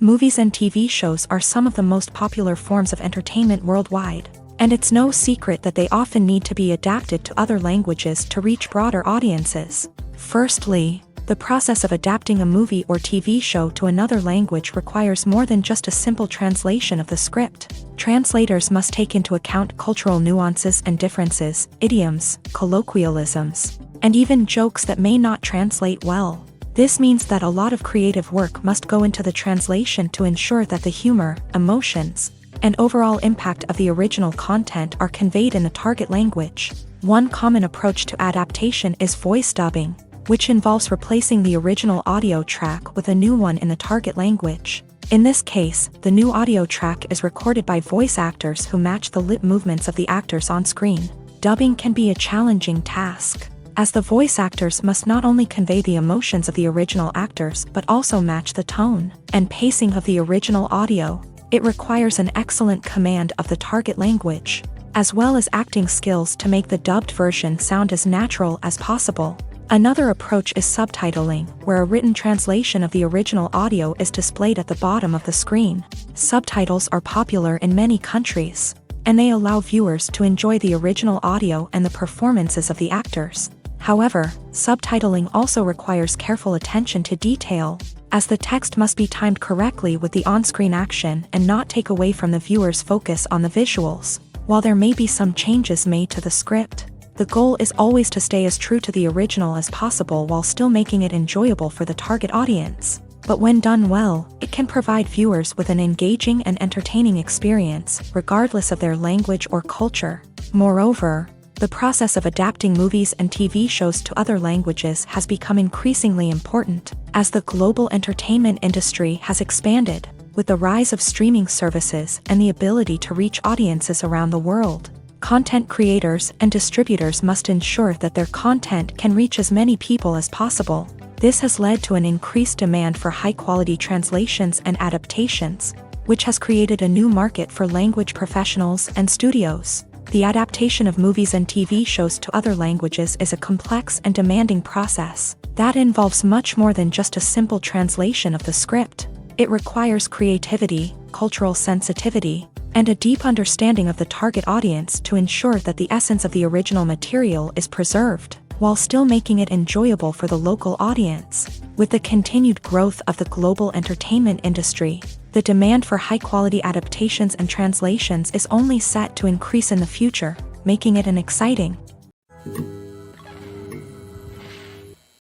Movies and TV shows are some of the most popular forms of entertainment worldwide, and it's no secret that they often need to be adapted to other languages to reach broader audiences. Firstly, the process of adapting a movie or TV show to another language requires more than just a simple translation of the script. Translators must take into account cultural nuances and differences, idioms, colloquialisms, and even jokes that may not translate well. This means that a lot of creative work must go into the translation to ensure that the humor, emotions, and overall impact of the original content are conveyed in the target language. One common approach to adaptation is voice dubbing, which involves replacing the original audio track with a new one in the target language. In this case, the new audio track is recorded by voice actors who match the lip movements of the actors on screen. Dubbing can be a challenging task, as the voice actors must not only convey the emotions of the original actors but also match the tone and pacing of the original audio. It requires an excellent command of the target language, as well as acting skills to make the dubbed version sound as natural as possible. Another approach is subtitling, where a written translation of the original audio is displayed at the bottom of the screen. Subtitles are popular in many countries, and they allow viewers to enjoy the original audio and the performances of the actors. However, subtitling also requires careful attention to detail, as the text must be timed correctly with the on-screen action and not take away from the viewer's focus on the visuals. While there may be some changes made to the script, the goal is always to stay as true to the original as possible while still making it enjoyable for the target audience. but when done well, it can provide viewers with an engaging and entertaining experience, regardless of their language or culture. Moreover, the process of adapting movies and TV shows to other languages has become increasingly important, as the global entertainment industry has expanded, with the rise of streaming services and the ability to reach audiences around the world. Content creators and distributors must ensure that their content can reach as many people as possible. This has led to an increased demand for high-quality translations and adaptations, which has created a new market for language professionals and studios. The adaptation of movies and TV shows to other languages is a complex and demanding process that involves much more than just a simple translation of the script. It requires creativity, cultural sensitivity, and a deep understanding of the target audience to ensure that the essence of the original material is preserved, while still making it enjoyable for the local audience. With the continued growth of the global entertainment industry, the demand for high-quality adaptations and translations is only set to increase in the future, making it an exciting.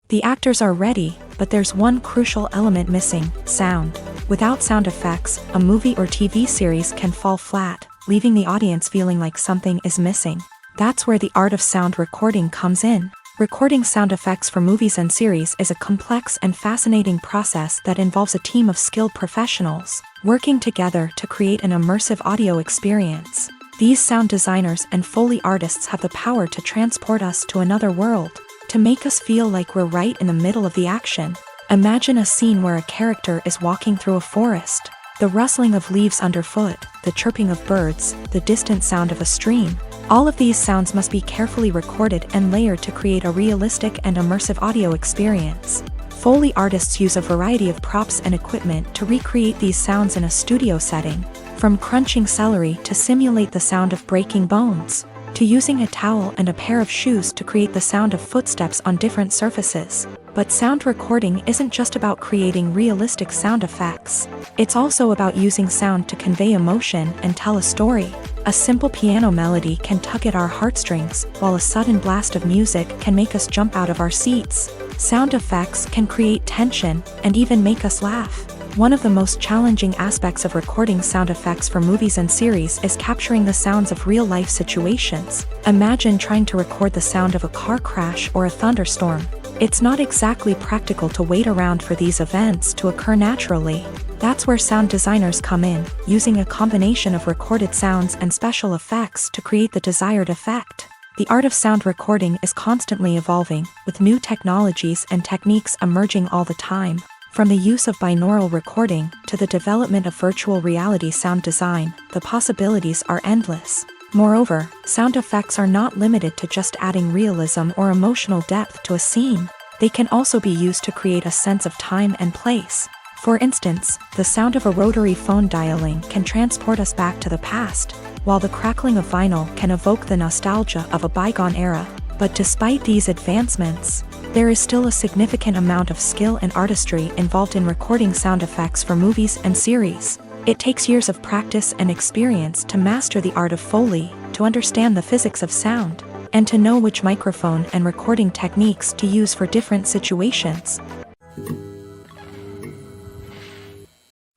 The actors are ready, but there's one crucial element missing: sound. Without sound effects, a movie or TV series can fall flat, leaving the audience feeling like something is missing. That's where the art of sound recording comes in. Recording sound effects for movies and series is a complex and fascinating process that involves a team of skilled professionals working together to create an immersive audio experience. These sound designers and Foley artists have the power to transport us to another world, to make us feel like we're right in the middle of the action. Imagine a scene where a character is walking through a forest. The rustling of leaves underfoot, the chirping of birds, the distant sound of a stream. All of these sounds must be carefully recorded and layered to create a realistic and immersive audio experience. Foley artists use a variety of props and equipment to recreate these sounds in a studio setting, from crunching celery to simulate the sound of breaking bones, to using a towel and a pair of shoes to create the sound of footsteps on different surfaces. But sound recording isn't just about creating realistic sound effects. It's also about using sound to convey emotion and tell a story. A simple piano melody can tug at our heartstrings, while a sudden blast of music can make us jump out of our seats. Sound effects can create tension and even make us laugh. One of the most challenging aspects of recording sound effects for movies and series is capturing the sounds of real-life situations. Imagine trying to record the sound of a car crash or a thunderstorm. It's not exactly practical to wait around for these events to occur naturally. That's where sound designers come in, using a combination of recorded sounds and special effects to create the desired effect. The art of sound recording is constantly evolving, with new technologies and techniques emerging all the time. From the use of binaural recording to the development of virtual reality sound design, the possibilities are endless. Moreover, sound effects are not limited to just adding realism or emotional depth to a scene. They can also be used to create a sense of time and place. For instance, the sound of a rotary phone dialing can transport us back to the past, while the crackling of vinyl can evoke the nostalgia of a bygone era. But despite these advancements, there is still a significant amount of skill and artistry involved in recording sound effects for movies and series. It takes years of practice and experience to master the art of Foley, to understand the physics of sound, and to know which microphone and recording techniques to use for different situations.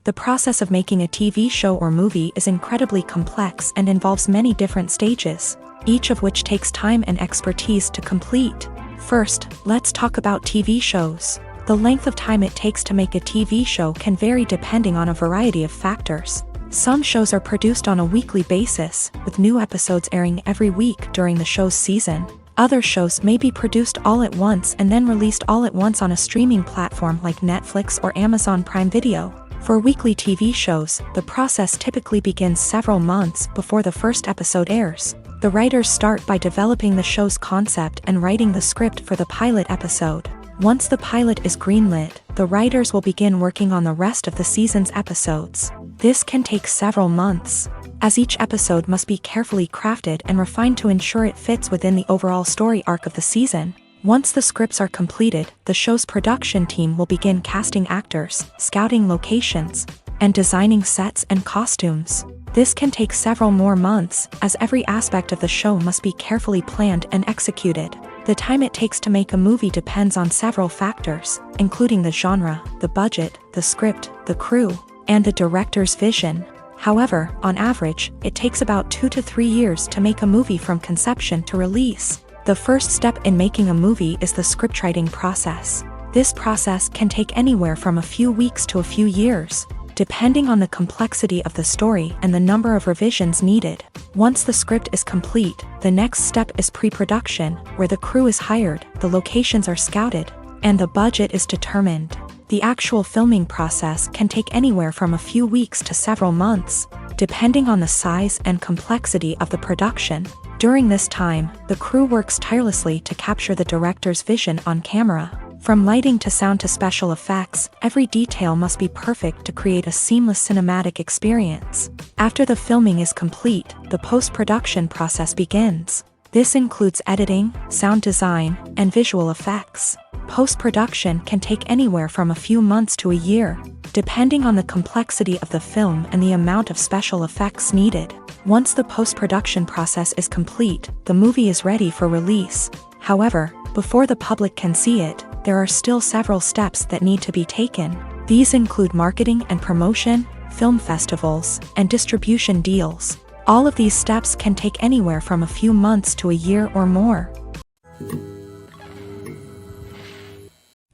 The process of making a TV show or movie is incredibly complex and involves many different stages, each of which takes time and expertise to complete. First, let's talk about TV shows. The length of time it takes to make a TV show can vary depending on a variety of factors. Some shows are produced on a weekly basis, with new episodes airing every week during the show's season. Other shows may be produced all at once and then released all at once on a streaming platform like Netflix or Amazon Prime Video. For weekly TV shows, the process typically begins several months before the first episode airs. The writers start by developing the show's concept and writing the script for the pilot episode. Once the pilot is greenlit, the writers will begin working on the rest of the season's episodes. This can take several months, as each episode must be carefully crafted and refined to ensure it fits within the overall story arc of the season. Once the scripts are completed, the show's production team will begin casting actors, scouting locations, and designing sets and costumes. This can take several more months, as every aspect of the show must be carefully planned and executed. The time it takes to make a movie depends on several factors, including the genre, the budget, the script, the crew, and the director's vision. However, on average, it takes about 2 to 3 years to make a movie from conception to release. The first step in making a movie is the scriptwriting process. This process can take anywhere from a few weeks to a few years, depending on the complexity of the story and the number of revisions needed. Once the script is complete, the next step is pre-production, where the crew is hired, the locations are scouted, and the budget is determined. The actual filming process can take anywhere from a few weeks to several months, depending on the size and complexity of the production. During this time, the crew works tirelessly to capture the director's vision on camera. From lighting to sound to special effects, every detail must be perfect to create a seamless cinematic experience. After the filming is complete, the post-production process begins. This includes editing, sound design, and visual effects. Post-production can take anywhere from a few months to a year, depending on the complexity of the film and the amount of special effects needed. Once the post-production process is complete, the movie is ready for release. However, before the public can see it, there are still several steps that need to be taken. These include marketing and promotion, film festivals, and distribution deals. All of these steps can take anywhere from a few months to a year or more.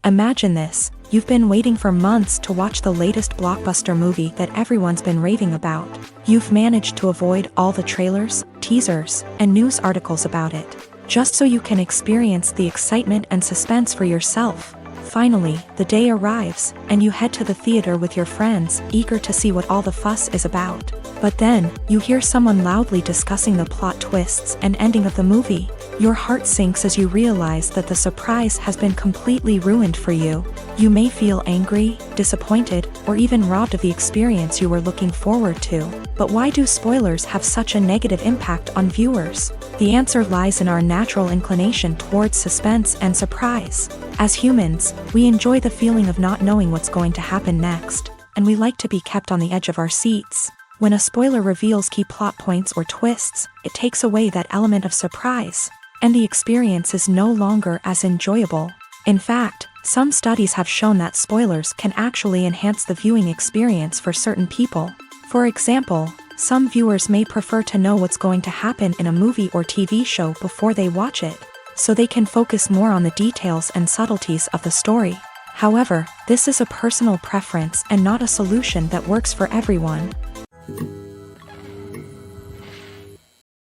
Imagine this: you've been waiting for months to watch the latest blockbuster movie that everyone's been raving about. You've managed to avoid all the trailers, teasers, and news articles about it, just so you can experience the excitement and suspense for yourself. Finally, the day arrives, and you head to the theater with your friends, eager to see what all the fuss is about. But then, you hear someone loudly discussing the plot twists and ending of the movie. Your heart sinks as you realize that the surprise has been completely ruined for you. You may feel angry, disappointed, or even robbed of the experience you were looking forward to. But why do spoilers have such a negative impact on viewers? The answer lies in our natural inclination towards suspense and surprise. As humans, we enjoy the feeling of not knowing what's going to happen next, and we like to be kept on the edge of our seats. When a spoiler reveals key plot points or twists, it takes away that element of surprise, and the experience is no longer as enjoyable. In fact, some studies have shown that spoilers can actually enhance the viewing experience for certain people. For example, some viewers may prefer to know what's going to happen in a movie or TV show before they watch it, so they can focus more on the details and subtleties of the story. However, this is a personal preference and not a solution that works for everyone.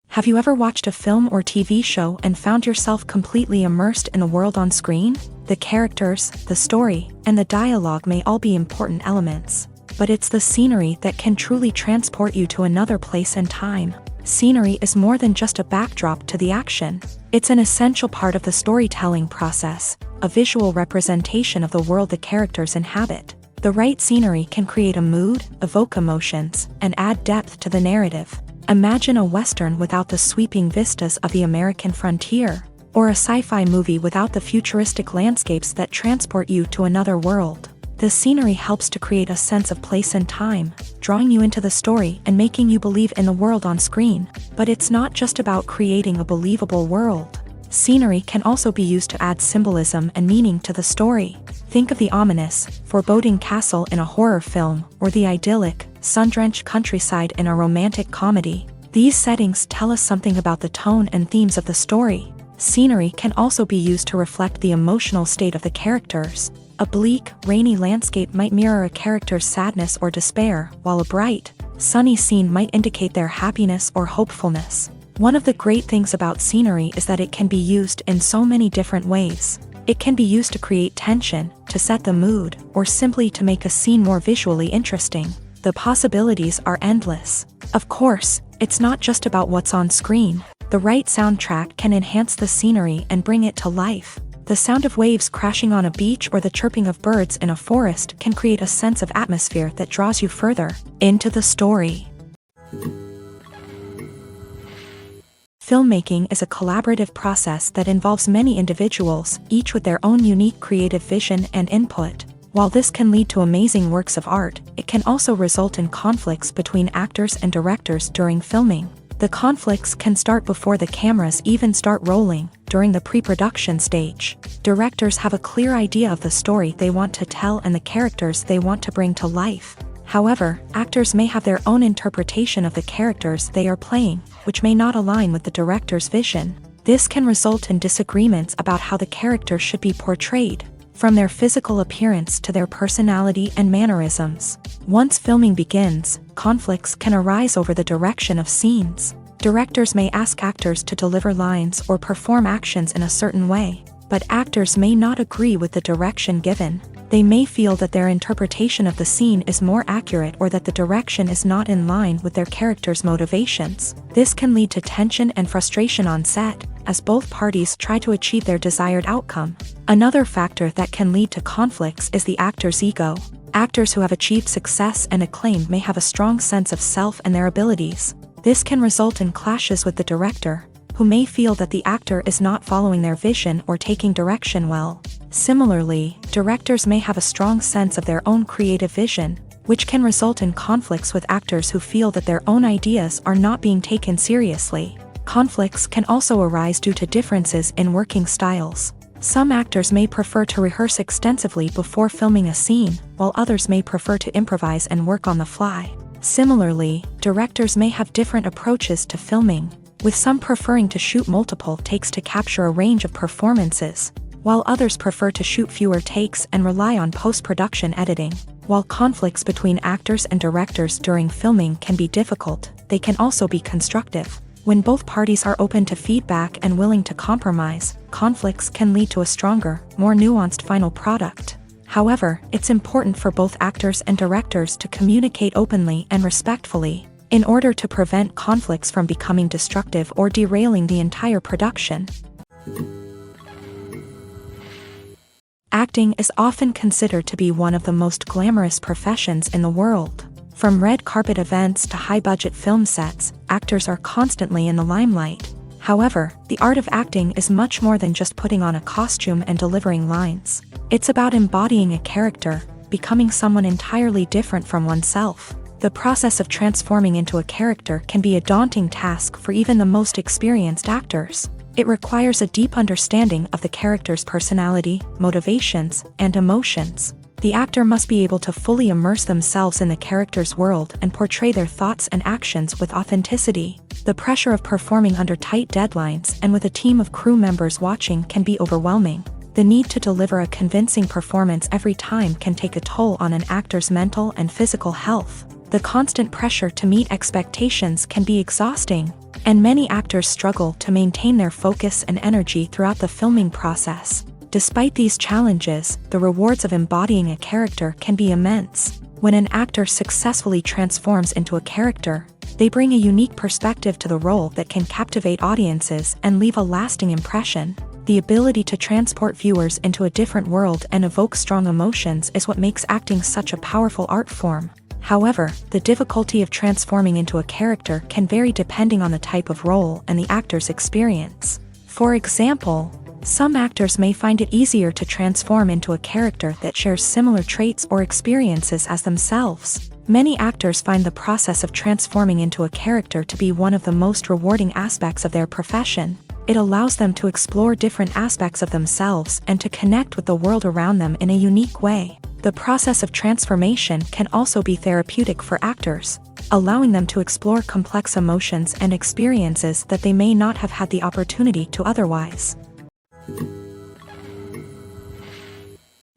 Have you ever watched a film or TV show and found yourself completely immersed in the world on screen? The characters, the story, and the dialogue may all be important elements, but it's the scenery that can truly transport you to another place and time. Scenery is more than just a backdrop to the action. It's an essential part of the storytelling process, a visual representation of the world the characters inhabit. The right scenery can create a mood, evoke emotions, and add depth to the narrative. Imagine a Western without the sweeping vistas of the American frontier, or a sci-fi movie without the futuristic landscapes that transport you to another world. The scenery helps to create a sense of place and time, drawing you into the story and making you believe in the world on screen. But it's not just about creating a believable world. Scenery can also be used to add symbolism and meaning to the story. Think of the ominous, foreboding castle in a horror film, or the idyllic, sun-drenched countryside in a romantic comedy. These settings tell us something about the tone and themes of the story. Scenery can also be used to reflect the emotional state of the characters. A bleak, rainy landscape might mirror a character's sadness or despair, while a bright, sunny scene might indicate their happiness or hopefulness. One of the great things about scenery is that it can be used in so many different ways. It can be used to create tension, to set the mood, or simply to make a scene more visually interesting. The possibilities are endless. Of course, it's not just about what's on screen. The right soundtrack can enhance the scenery and bring it to life. The sound of waves crashing on a beach or the chirping of birds in a forest can create a sense of atmosphere that draws you further into the story. Filmmaking is a collaborative process that involves many individuals, each with their own unique creative vision and input. While this can lead to amazing works of art, it can also result in conflicts between actors and directors during filming. The conflicts can start before the cameras even start rolling, during the pre-production stage. Directors have a clear idea of the story they want to tell and the characters they want to bring to life. However, actors may have their own interpretation of the characters they are playing, which may not align with the director's vision. This can result in disagreements about how the character should be portrayed, from their physical appearance to their personality and mannerisms. Once filming begins, conflicts can arise over the direction of scenes. Directors may ask actors to deliver lines or perform actions in a certain way, but actors may not agree with the direction given. They may feel that their interpretation of the scene is more accurate or that the direction is not in line with their character's motivations. This can lead to tension and frustration on set, as both parties try to achieve their desired outcome. Another factor that can lead to conflicts is the actor's ego. Actors who have achieved success and acclaim may have a strong sense of self and their abilities. This can result in clashes with the director, who may feel that the actor is not following their vision or taking direction well. Similarly, directors may have a strong sense of their own creative vision, which can result in conflicts with actors who feel that their own ideas are not being taken seriously. Conflicts can also arise due to differences in working styles. Some actors may prefer to rehearse extensively before filming a scene, while others may prefer to improvise and work on the fly. Similarly, directors may have different approaches to filming, with some preferring to shoot multiple takes to capture a range of performances, while others prefer to shoot fewer takes and rely on post-production editing. While conflicts between actors and directors during filming can be difficult, they can also be constructive. When both parties are open to feedback and willing to compromise, conflicts can lead to a stronger, more nuanced final product. However, it's important for both actors and directors to communicate openly and respectfully, in order to prevent conflicts from becoming destructive or derailing the entire production. Acting is often considered to be one of the most glamorous professions in the world. From red carpet events to high-budget film sets, actors are constantly in the limelight. However, the art of acting is much more than just putting on a costume and delivering lines. It's about embodying a character, becoming someone entirely different from oneself. The process of transforming into a character can be a daunting task for even the most experienced actors. It requires a deep understanding of the character's personality, motivations, and emotions. The actor must be able to fully immerse themselves in the character's world and portray their thoughts and actions with authenticity. The pressure of performing under tight deadlines and with a team of crew members watching can be overwhelming. The need to deliver a convincing performance every time can take a toll on an actor's mental and physical health. The constant pressure to meet expectations can be exhausting, and many actors struggle to maintain their focus and energy throughout the filming process. Despite these challenges, the rewards of embodying a character can be immense. When an actor successfully transforms into a character, they bring a unique perspective to the role that can captivate audiences and leave a lasting impression. The ability to transport viewers into a different world and evoke strong emotions is what makes acting such a powerful art form. However, the difficulty of transforming into a character can vary depending on the type of role and the actor's experience. For example, some actors may find it easier to transform into a character that shares similar traits or experiences as themselves. Many actors find the process of transforming into a character to be one of the most rewarding aspects of their profession. It allows them to explore different aspects of themselves and to connect with the world around them in a unique way. The process of transformation can also be therapeutic for actors, allowing them to explore complex emotions and experiences that they may not have had the opportunity to otherwise.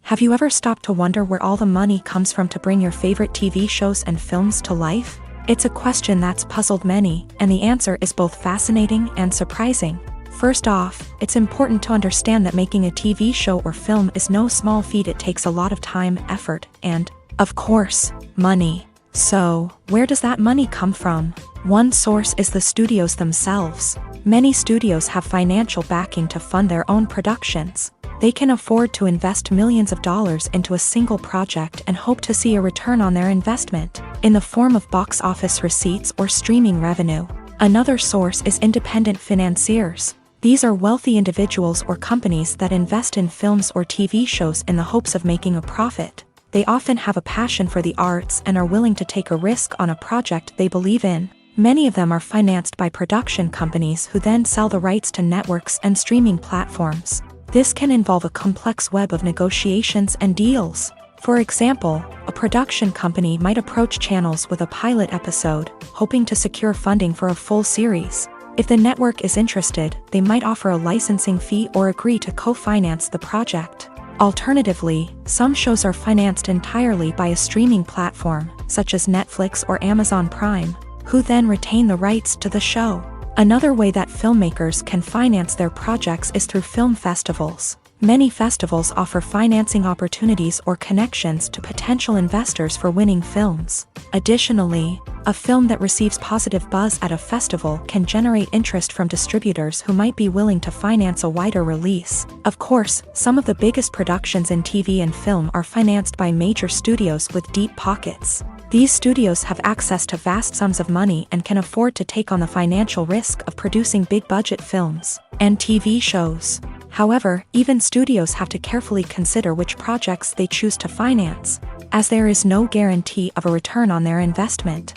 Have you ever stopped to wonder where all the money comes from to bring your favorite TV shows and films to life? It's a question that's puzzled many, and the answer is both fascinating and surprising. First off, it's important to understand that making a TV show or film is no small feat. It takes a lot of time, effort, and, of course, money. So, where does that money come from? One source is the studios themselves. Many studios have financial backing to fund their own productions. They can afford to invest millions of dollars into a single project and hope to see a return on their investment, in the form of box office receipts or streaming revenue. Another source is independent financiers. These are wealthy individuals or companies that invest in films or TV shows in the hopes of making a profit. They often have a passion for the arts and are willing to take a risk on a project they believe in. Many of them are financed by production companies who then sell the rights to networks and streaming platforms. This can involve a complex web of negotiations and deals. For example, a production company might approach channels with a pilot episode, hoping to secure funding for a full series. If the network is interested, they might offer a licensing fee or agree to co-finance the project. Alternatively, some shows are financed entirely by a streaming platform, such as Netflix or Amazon Prime, who then retain the rights to the show. Another way that filmmakers can finance their projects is through film festivals. Many festivals offer financing opportunities or connections to potential investors for winning films. Additionally, a film that receives positive buzz at a festival can generate interest from distributors who might be willing to finance a wider release. Of course, some of the biggest productions in TV and film are financed by major studios with deep pockets. These studios have access to vast sums of money and can afford to take on the financial risk of producing big-budget films and TV shows. However, even studios have to carefully consider which projects they choose to finance, as there is no guarantee of a return on their investment.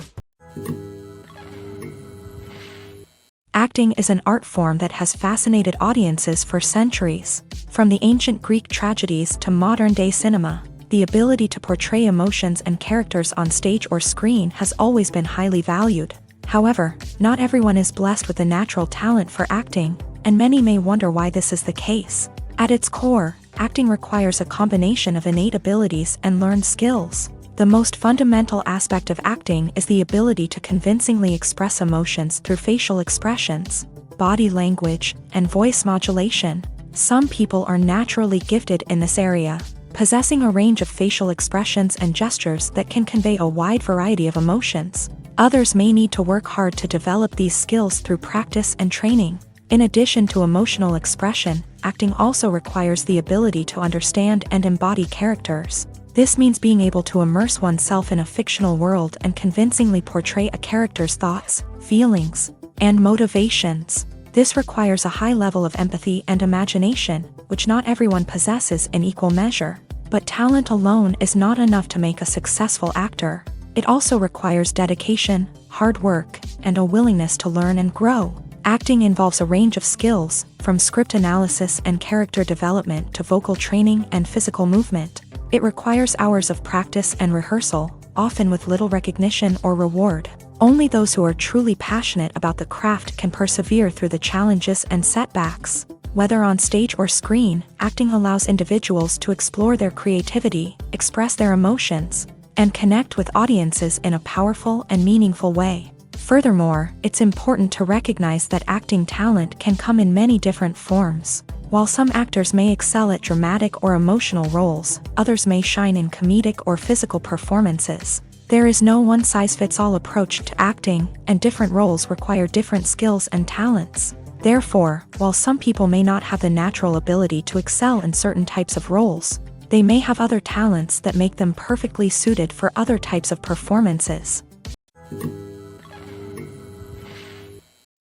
Acting is an art form that has fascinated audiences for centuries. From the ancient Greek tragedies to modern-day cinema, the ability to portray emotions and characters on stage or screen has always been highly valued. However, not everyone is blessed with the natural talent for acting, and many may wonder why this is the case. At its core, acting requires a combination of innate abilities and learned skills. The most fundamental aspect of acting is the ability to convincingly express emotions through facial expressions, body language, and voice modulation. Some people are naturally gifted in this area, possessing a range of facial expressions and gestures that can convey a wide variety of emotions. Others may need to work hard to develop these skills through practice and training. In addition to emotional expression, acting also requires the ability to understand and embody characters. This means being able to immerse oneself in a fictional world and convincingly portray a character's thoughts, feelings, and motivations. This requires a high level of empathy and imagination, which not everyone possesses in equal measure. But talent alone is not enough to make a successful actor. It also requires dedication, hard work, and a willingness to learn and grow. Acting involves a range of skills, from script analysis and character development to vocal training and physical movement. It requires hours of practice and rehearsal, often with little recognition or reward. Only those who are truly passionate about the craft can persevere through the challenges and setbacks. Whether on stage or screen, acting allows individuals to explore their creativity, express their emotions, and connect with audiences in a powerful and meaningful way. Furthermore, it's important to recognize that acting talent can come in many different forms. While some actors may excel at dramatic or emotional roles, others may shine in comedic or physical performances. There is no one-size-fits-all approach to acting, and different roles require different skills and talents. Therefore, while some people may not have the natural ability to excel in certain types of roles, they may have other talents that make them perfectly suited for other types of performances.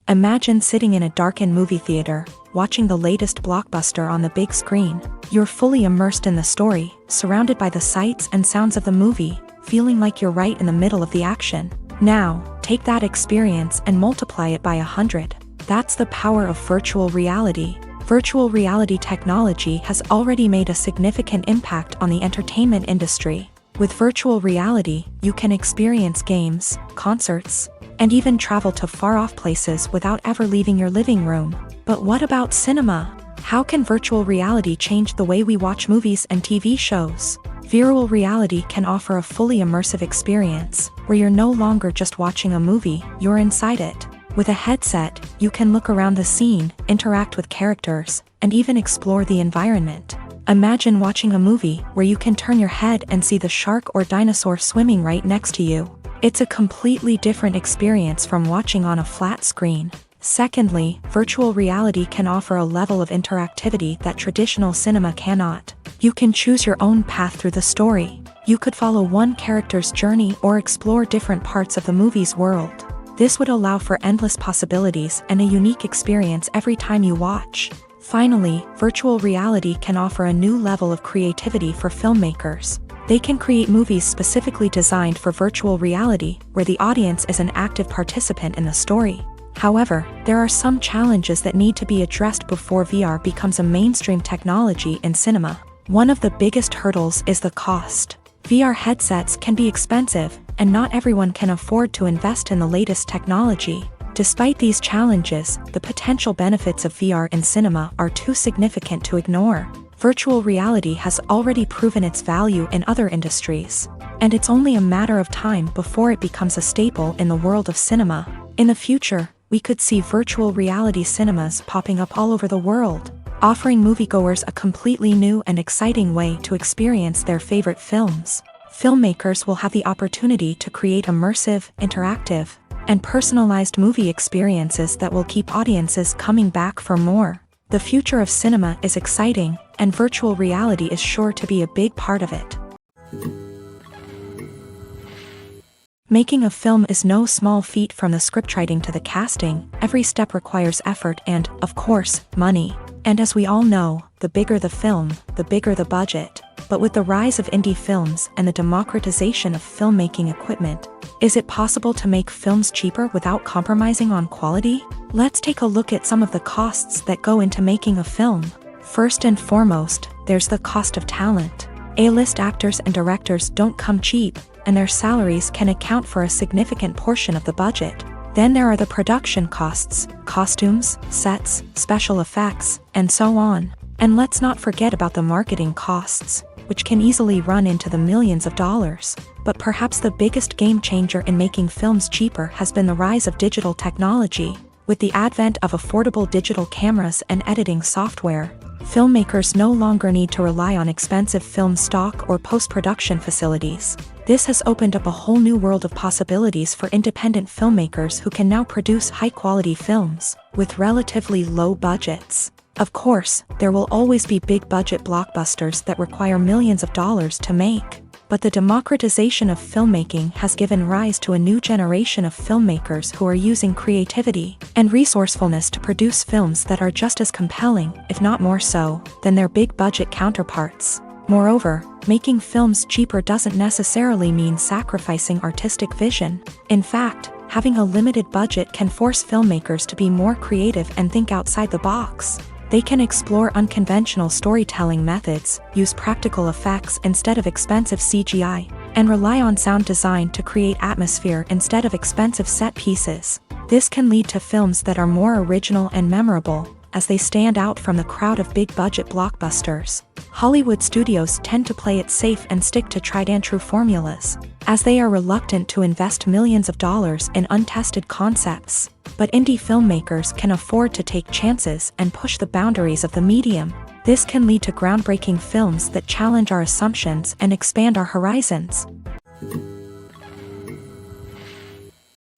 Imagine sitting in a darkened movie theater, watching the latest blockbuster on the big screen. You're fully immersed in the story, surrounded by the sights and sounds of the movie, feeling like you're right in the middle of the action. Now, take that experience and multiply it by 100. That's the power of virtual reality. Virtual reality technology has already made a significant impact on the entertainment industry. With virtual reality, you can experience games, concerts, and even travel to far-off places without ever leaving your living room. But what about cinema? How can virtual reality change the way we watch movies and TV shows? Virtual reality can offer a fully immersive experience, where you're no longer just watching a movie, you're inside it. With a headset, you can look around the scene, interact with characters, and even explore the environment. Imagine watching a movie where you can turn your head and see the shark or dinosaur swimming right next to you. It's a completely different experience from watching on a flat screen. Secondly, virtual reality can offer a level of interactivity that traditional cinema cannot. You can choose your own path through the story. You could follow one character's journey or explore different parts of the movie's world. This would allow for endless possibilities and a unique experience every time you watch. Finally, virtual reality can offer a new level of creativity for filmmakers. They can create movies specifically designed for virtual reality, where the audience is an active participant in the story. However, there are some challenges that need to be addressed before VR becomes a mainstream technology in cinema. One of the biggest hurdles is the cost. VR headsets can be expensive, and not everyone can afford to invest in the latest technology. Despite these challenges, the potential benefits of VR in cinema are too significant to ignore. Virtual reality has already proven its value in other industries, and it's only a matter of time before it becomes a staple in the world of cinema. In the future, we could see virtual reality cinemas popping up all over the world, offering moviegoers a completely new and exciting way to experience their favorite films. Filmmakers will have the opportunity to create immersive, interactive, and personalized movie experiences that will keep audiences coming back for more. The future of cinema is exciting, and virtual reality is sure to be a big part of it. Making a film is no small feat. From the scriptwriting to the casting, every step requires effort and, of course, money. And as we all know, the bigger the film, the bigger the budget. But with the rise of indie films and the democratization of filmmaking equipment, is it possible to make films cheaper without compromising on quality? Let's take a look at some of the costs that go into making a film. First and foremost, there's the cost of talent. A-list actors and directors don't come cheap, and their salaries can account for a significant portion of the budget. Then there are the production costs, costumes, sets, special effects, and so on. And let's not forget about the marketing costs, which can easily run into the millions of dollars. But perhaps the biggest game changer in making films cheaper has been the rise of digital technology. With the advent of affordable digital cameras and editing software, filmmakers no longer need to rely on expensive film stock or post-production facilities. This has opened up a whole new world of possibilities for independent filmmakers who can now produce high-quality films with relatively low budgets. Of course, there will always be big-budget blockbusters that require millions of dollars to make. But the democratization of filmmaking has given rise to a new generation of filmmakers who are using creativity and resourcefulness to produce films that are just as compelling, if not more so, than their big-budget counterparts. Moreover, making films cheaper doesn't necessarily mean sacrificing artistic vision. In fact, having a limited budget can force filmmakers to be more creative and think outside the box. They can explore unconventional storytelling methods, use practical effects instead of expensive CGI, and rely on sound design to create atmosphere instead of expensive set pieces. This can lead to films that are more original and memorable, as they stand out from the crowd of big-budget blockbusters. Hollywood studios tend to play it safe and stick to tried-and-true formulas, as they are reluctant to invest millions of dollars in untested concepts. But indie filmmakers can afford to take chances and push the boundaries of the medium. This can lead to groundbreaking films that challenge our assumptions and expand our horizons.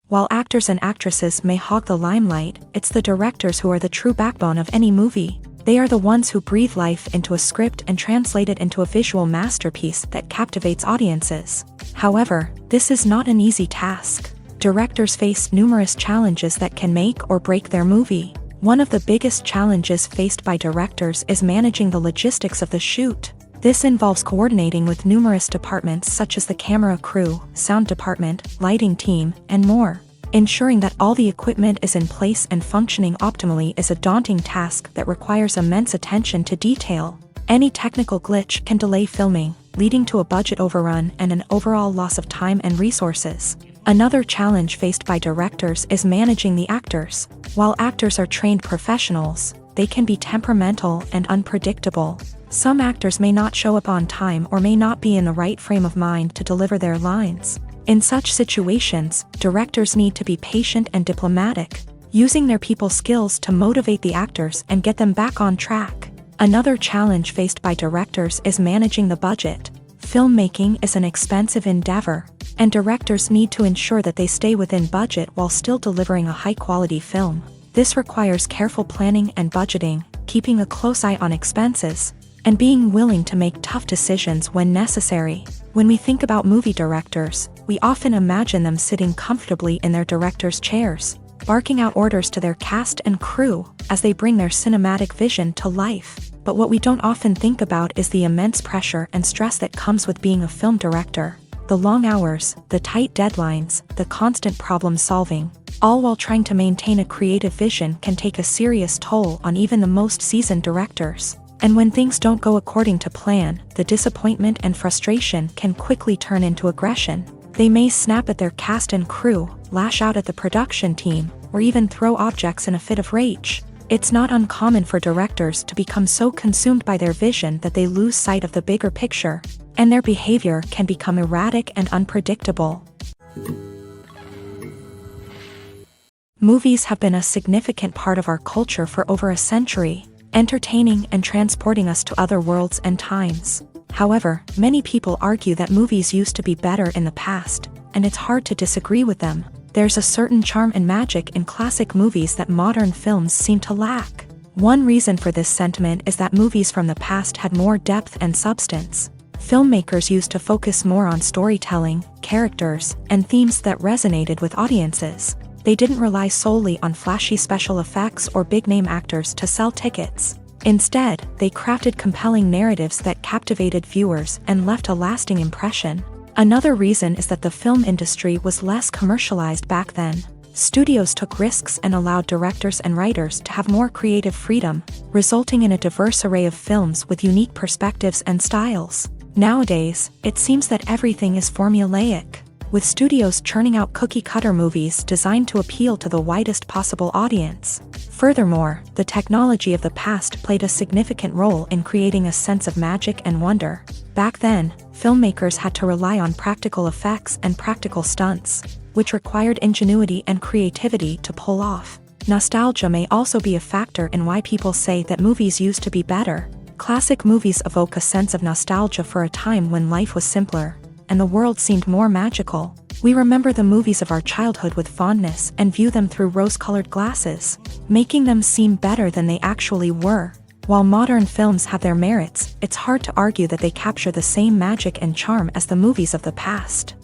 While actors and actresses may hog the limelight, it's the directors who are the true backbone of any movie. They are the ones who breathe life into a script and translate it into a visual masterpiece that captivates audiences. However, this is not an easy task. Directors face numerous challenges that can make or break their movie. One of the biggest challenges faced by directors is managing the logistics of the shoot. This involves coordinating with numerous departments such as the camera crew, sound department, lighting team, and more. Ensuring that all the equipment is in place and functioning optimally is a daunting task that requires immense attention to detail. Any technical glitch can delay filming, leading to a budget overrun and an overall loss of time and resources. Another challenge faced by directors is managing the actors. While actors are trained professionals, they can be temperamental and unpredictable. Some actors may not show up on time or may not be in the right frame of mind to deliver their lines. In such situations, directors need to be patient and diplomatic, using their people skills to motivate the actors and get them back on track. Another challenge faced by directors is managing the budget. Filmmaking is an expensive endeavor, and directors need to ensure that they stay within budget while still delivering a high-quality film. This requires careful planning and budgeting, keeping a close eye on expenses, and being willing to make tough decisions when necessary. When we think about movie directors, we often imagine them sitting comfortably in their director's chairs, barking out orders to their cast and crew as they bring their cinematic vision to life. but what we don't often think about is the immense pressure and stress that comes with being a film director. The long hours, the tight deadlines, the constant problem solving, all while trying to maintain a creative vision can take a serious toll on even the most seasoned directors. And when things don't go according to plan, the disappointment and frustration can quickly turn into aggression. They may snap at their cast and crew, lash out at the production team, or even throw objects in a fit of rage. It's not uncommon for directors to become so consumed by their vision that they lose sight of the bigger picture, and their behavior can become erratic and unpredictable. Movies have been a significant part of our culture for over a century, entertaining and transporting us to other worlds and times. However, many people argue that movies used to be better in the past, and it's hard to disagree with them. There's a certain charm and magic in classic movies that modern films seem to lack. One reason for this sentiment is that movies from the past had more depth and substance. Filmmakers used to focus more on storytelling, characters, and themes that resonated with audiences. They didn't rely solely on flashy special effects or big-name actors to sell tickets. Instead, they crafted compelling narratives that captivated viewers and left a lasting impression. Another reason is that the film industry was less commercialized back then. Studios took risks and allowed directors and writers to have more creative freedom, resulting in a diverse array of films with unique perspectives and styles. Nowadays, it seems that everything is formulaic, with studios churning out cookie-cutter movies designed to appeal to the widest possible audience. Furthermore, the technology of the past played a significant role in creating a sense of magic and wonder. Back then, filmmakers had to rely on practical effects and practical stunts, which required ingenuity and creativity to pull off. Nostalgia may also be a factor in why people say that movies used to be better. Classic movies evoke a sense of nostalgia for a time when life was simpler, and the world seemed more magical. We remember the movies of our childhood with fondness and view them through rose-colored glasses, making them seem better than they actually were. While modern films have their merits, it's hard to argue that they capture the same magic and charm as the movies of the past.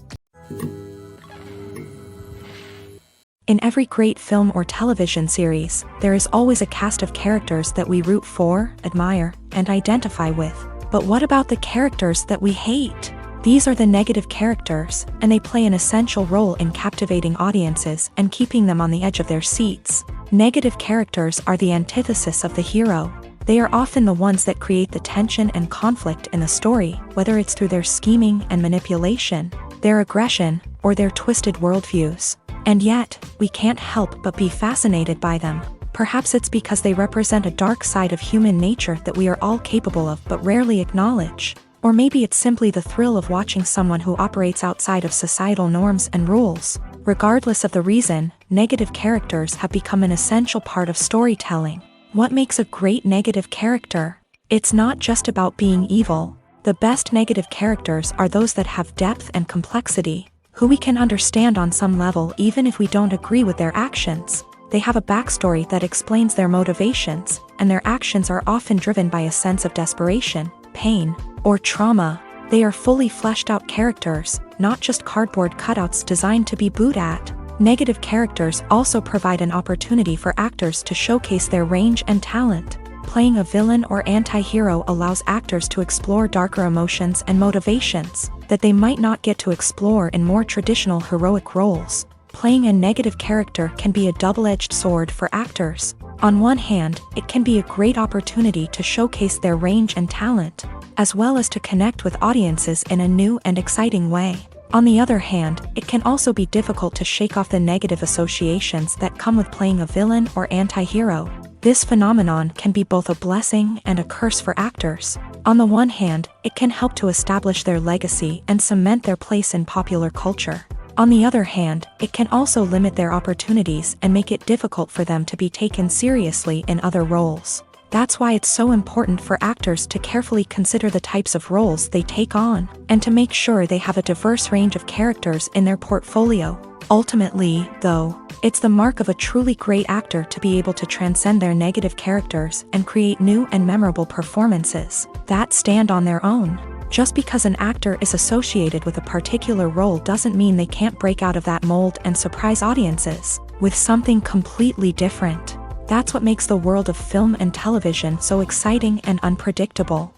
In every great film or television series, there is always a cast of characters that we root for, admire, and identify with. But what about the characters that we hate? These are the negative characters, and they play an essential role in captivating audiences and keeping them on the edge of their seats. Negative characters are the antithesis of the hero. They are often the ones that create the tension and conflict in the story, whether it's through their scheming and manipulation, their aggression, or their twisted worldviews. And yet, we can't help but be fascinated by them. Perhaps it's because they represent a dark side of human nature that we are all capable of but rarely acknowledge. Or maybe it's simply the thrill of watching someone who operates outside of societal norms and rules. Regardless of the reason, negative characters have become an essential part of storytelling. What makes a great negative character? It's not just about being evil. The best negative characters are those that have depth and complexity, who we can understand on some level even if we don't agree with their actions. They have a backstory that explains their motivations, and their actions are often driven by a sense of desperation, pain, or trauma. They are fully fleshed out characters, not just cardboard cutouts designed to be booed at. Negative characters also provide an opportunity for actors to showcase their range and talent. Playing a villain or anti-hero allows actors to explore darker emotions and motivations that they might not get to explore in more traditional heroic roles. Playing a negative character can be a double-edged sword for actors. On one hand, it can be a great opportunity to showcase their range and talent, as well as to connect with audiences in a new and exciting way. On the other hand, it can also be difficult to shake off the negative associations that come with playing a villain or anti-hero. This phenomenon can be both a blessing and a curse for actors. On the one hand, it can help to establish their legacy and cement their place in popular culture. On the other hand, it can also limit their opportunities and make it difficult for them to be taken seriously in other roles. That's why it's so important for actors to carefully consider the types of roles they take on, and to make sure they have a diverse range of characters in their portfolio. Ultimately, though, it's the mark of a truly great actor to be able to transcend their negative characters and create new and memorable performances that stand on their own. Just because an actor is associated with a particular role doesn't mean they can't break out of that mold and surprise audiences with something completely different. That's what makes the world of film and television so exciting and unpredictable.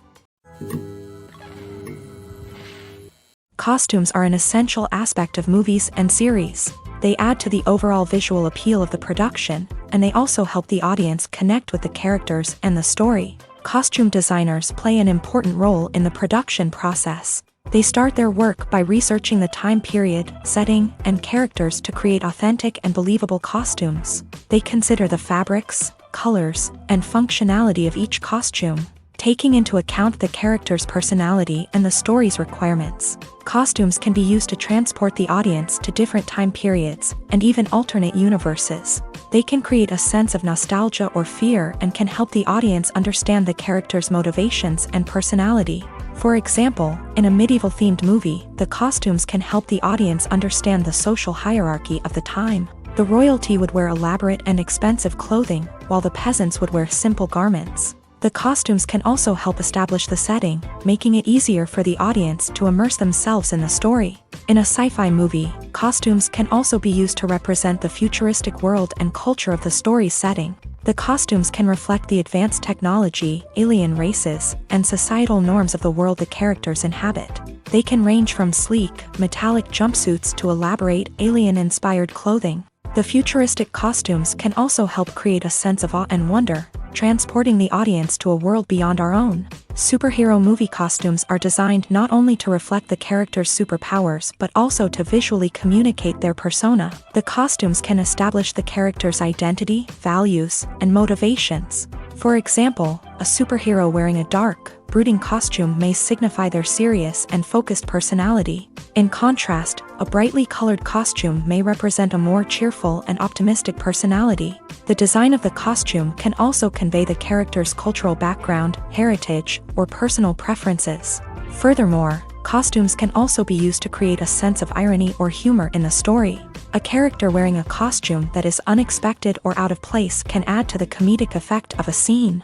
Costumes are an essential aspect of movies and series. They add to the overall visual appeal of the production, and they also help the audience connect with the characters and the story. Costume designers play an important role in the production process. They start their work by researching the time period, setting, and characters to create authentic and believable costumes. They consider the fabrics, colors, and functionality of each costume, taking into account the character's personality and the story's requirements. Costumes can be used to transport the audience to different time periods and even alternate universes. They can create a sense of nostalgia or fear and can help the audience understand the character's motivations and personality. For example, in a medieval-themed movie, the costumes can help the audience understand the social hierarchy of the time. The royalty would wear elaborate and expensive clothing, while the peasants would wear simple garments. The costumes can also help establish the setting, making it easier for the audience to immerse themselves in the story. In a sci-fi movie, costumes can also be used to represent the futuristic world and culture of the story's setting. The costumes can reflect the advanced technology, alien races, and societal norms of the world the characters inhabit. They can range from sleek, metallic jumpsuits to elaborate, alien-inspired clothing. The futuristic costumes can also help create a sense of awe and wonder, transporting the audience to a world beyond our own. Superhero movie costumes are designed not only to reflect the character's superpowers but also to visually communicate their persona. The costumes can establish the character's identity, values, and motivations. For example, a superhero wearing a dark, brooding costume may signify their serious and focused personality. In contrast, a brightly colored costume may represent a more cheerful and optimistic personality. The design of the costume can also convey the character's cultural background, heritage, or personal preferences. Furthermore, costumes can also be used to create a sense of irony or humor in the story. A character wearing a costume that is unexpected or out of place can add to the comedic effect of a scene.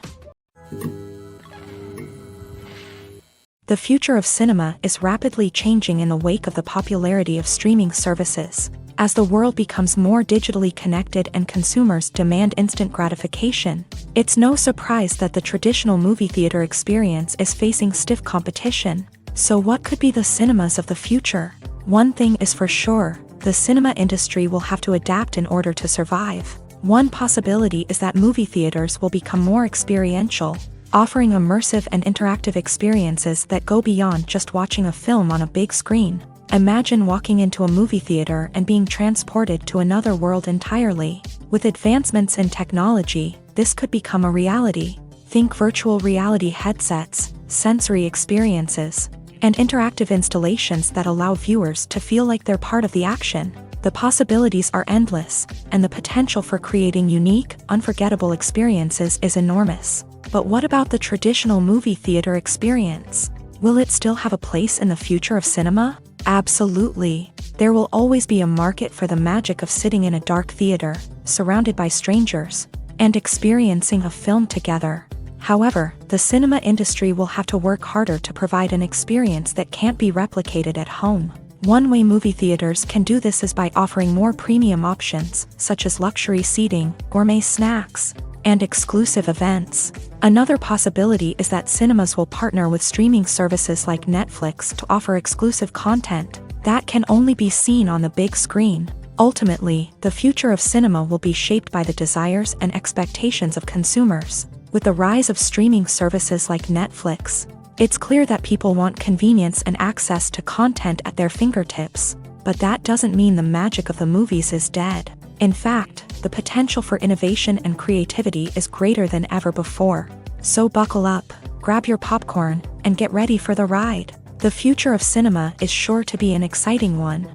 The future of cinema is rapidly changing in the wake of the popularity of streaming services. As the world becomes more digitally connected and consumers demand instant gratification, it's no surprise that the traditional movie theater experience is facing stiff competition. So what could be the cinemas of the future? One thing is for sure, the cinema industry will have to adapt in order to survive. One possibility is that movie theaters will become more experiential, offering immersive and interactive experiences that go beyond just watching a film on a big screen. Imagine walking into a movie theater and being transported to another world entirely. With advancements in technology, this could become a reality. Think virtual reality headsets, sensory experiences, and interactive installations that allow viewers to feel like they're part of the action. The possibilities are endless, and the potential for creating unique, unforgettable experiences is enormous. But what about the traditional movie theater experience? Will it still have a place in the future of cinema? Absolutely. There will always be a market for the magic of sitting in a dark theater, surrounded by strangers, and experiencing a film together. However, the cinema industry will have to work harder to provide an experience that can't be replicated at home. One way movie theaters can do this is by offering more premium options, such as luxury seating, gourmet snacks, and exclusive events. Another possibility is that cinemas will partner with streaming services like Netflix to offer exclusive content that can only be seen on the big screen. Ultimately, the future of cinema will be shaped by the desires and expectations of consumers. With the rise of streaming services like Netflix, it's clear that people want convenience and access to content at their fingertips. But that doesn't mean the magic of the movies is dead. In fact, the potential for innovation and creativity is greater than ever before. So buckle up, grab your popcorn, and get ready for the ride. The future of cinema is sure to be an exciting one.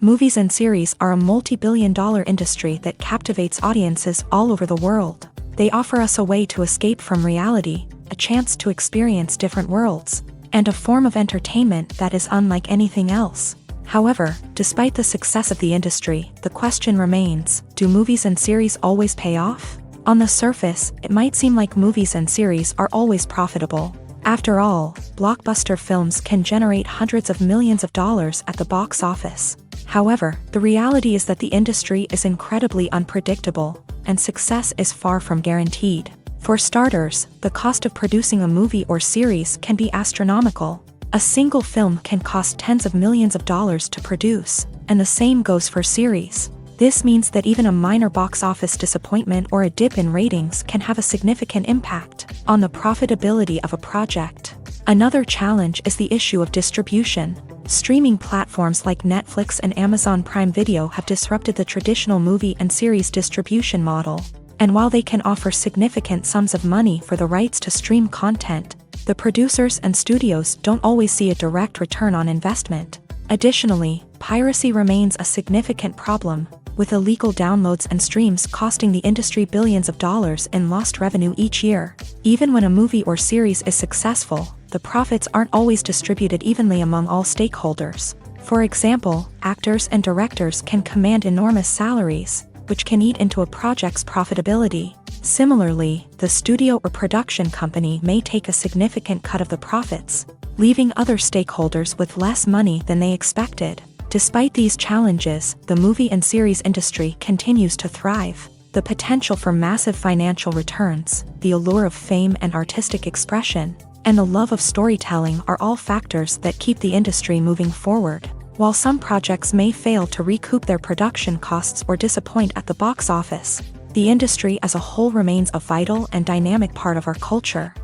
Movies and series are a multi-billion-dollar industry that captivates audiences all over the world. They offer us a way to escape from reality, a chance to experience different worlds, and a form of entertainment that is unlike anything else. However, despite the success of the industry, the question remains, do movies and series always pay off? On the surface, it might seem like movies and series are always profitable. After all, blockbuster films can generate hundreds of millions of dollars at the box office. However, the reality is that the industry is incredibly unpredictable, and success is far from guaranteed. For starters, the cost of producing a movie or series can be astronomical. A single film can cost tens of millions of dollars to produce, and the same goes for series. This means that even a minor box office disappointment or a dip in ratings can have a significant impact on the profitability of a project. Another challenge is the issue of distribution. Streaming platforms like Netflix and Amazon Prime Video have disrupted the traditional movie and series distribution model. And while they can offer significant sums of money for the rights to stream content, the producers and studios don't always see a direct return on investment. Additionally, piracy remains a significant problem, with illegal downloads and streams costing the industry billions of dollars in lost revenue each year. Even when a movie or series is successful, the profits aren't always distributed evenly among all stakeholders. For example, actors and directors can command enormous salaries, which can eat into a project's profitability. Similarly, the studio or production company may take a significant cut of the profits, leaving other stakeholders with less money than they expected. Despite these challenges, the movie and series industry continues to thrive. The potential for massive financial returns, the allure of fame and artistic expression, and the love of storytelling are all factors that keep the industry moving forward. While some projects may fail to recoup their production costs or disappoint at the box office, the industry as a whole remains a vital and dynamic part of our culture.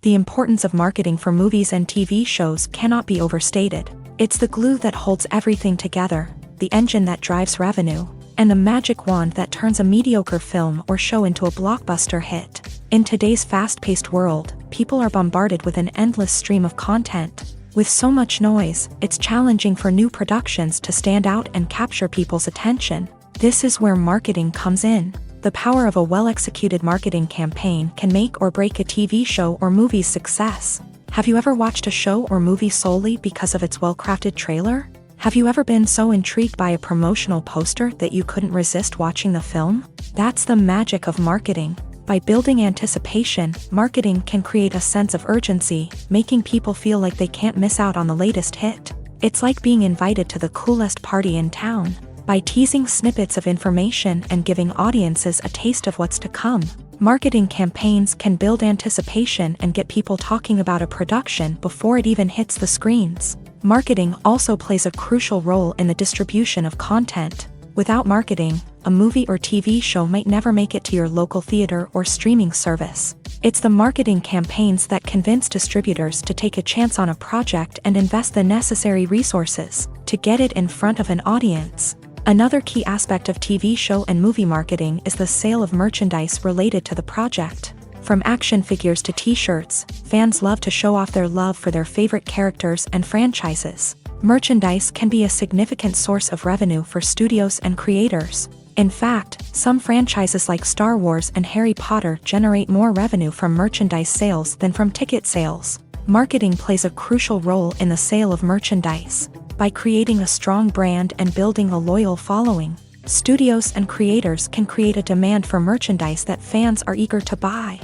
The importance of marketing for movies and TV shows cannot be overstated. It's the glue that holds everything together, the engine that drives revenue, and the magic wand that turns a mediocre film or show into a blockbuster hit. In today's fast-paced world, people are bombarded with an endless stream of content. With so much noise, it's challenging for new productions to stand out and capture people's attention. This is where marketing comes in. The power of a well-executed marketing campaign can make or break a TV show or movie's success. Have you ever watched a show or movie solely because of its well-crafted trailer? Have you ever been so intrigued by a promotional poster that you couldn't resist watching the film? That's the magic of marketing. By building anticipation, marketing can create a sense of urgency, making people feel like they can't miss out on the latest hit. It's like being invited to the coolest party in town. By teasing snippets of information and giving audiences a taste of what's to come, marketing campaigns can build anticipation and get people talking about a production before it even hits the screens. Marketing also plays a crucial role in the distribution of content. Without marketing, a movie or TV show might never make it to your local theater or streaming service. It's the marketing campaigns that convince distributors to take a chance on a project and invest the necessary resources to get it in front of an audience. Another key aspect of TV show and movie marketing is the sale of merchandise related to the project. From action figures to t-shirts, fans love to show off their love for their favorite characters and franchises. Merchandise can be a significant source of revenue for studios and creators. In fact, some franchises like Star Wars and Harry Potter generate more revenue from merchandise sales than from ticket sales. Marketing plays a crucial role in the sale of merchandise. By creating a strong brand and building a loyal following, studios and creators can create a demand for merchandise that fans are eager to buy.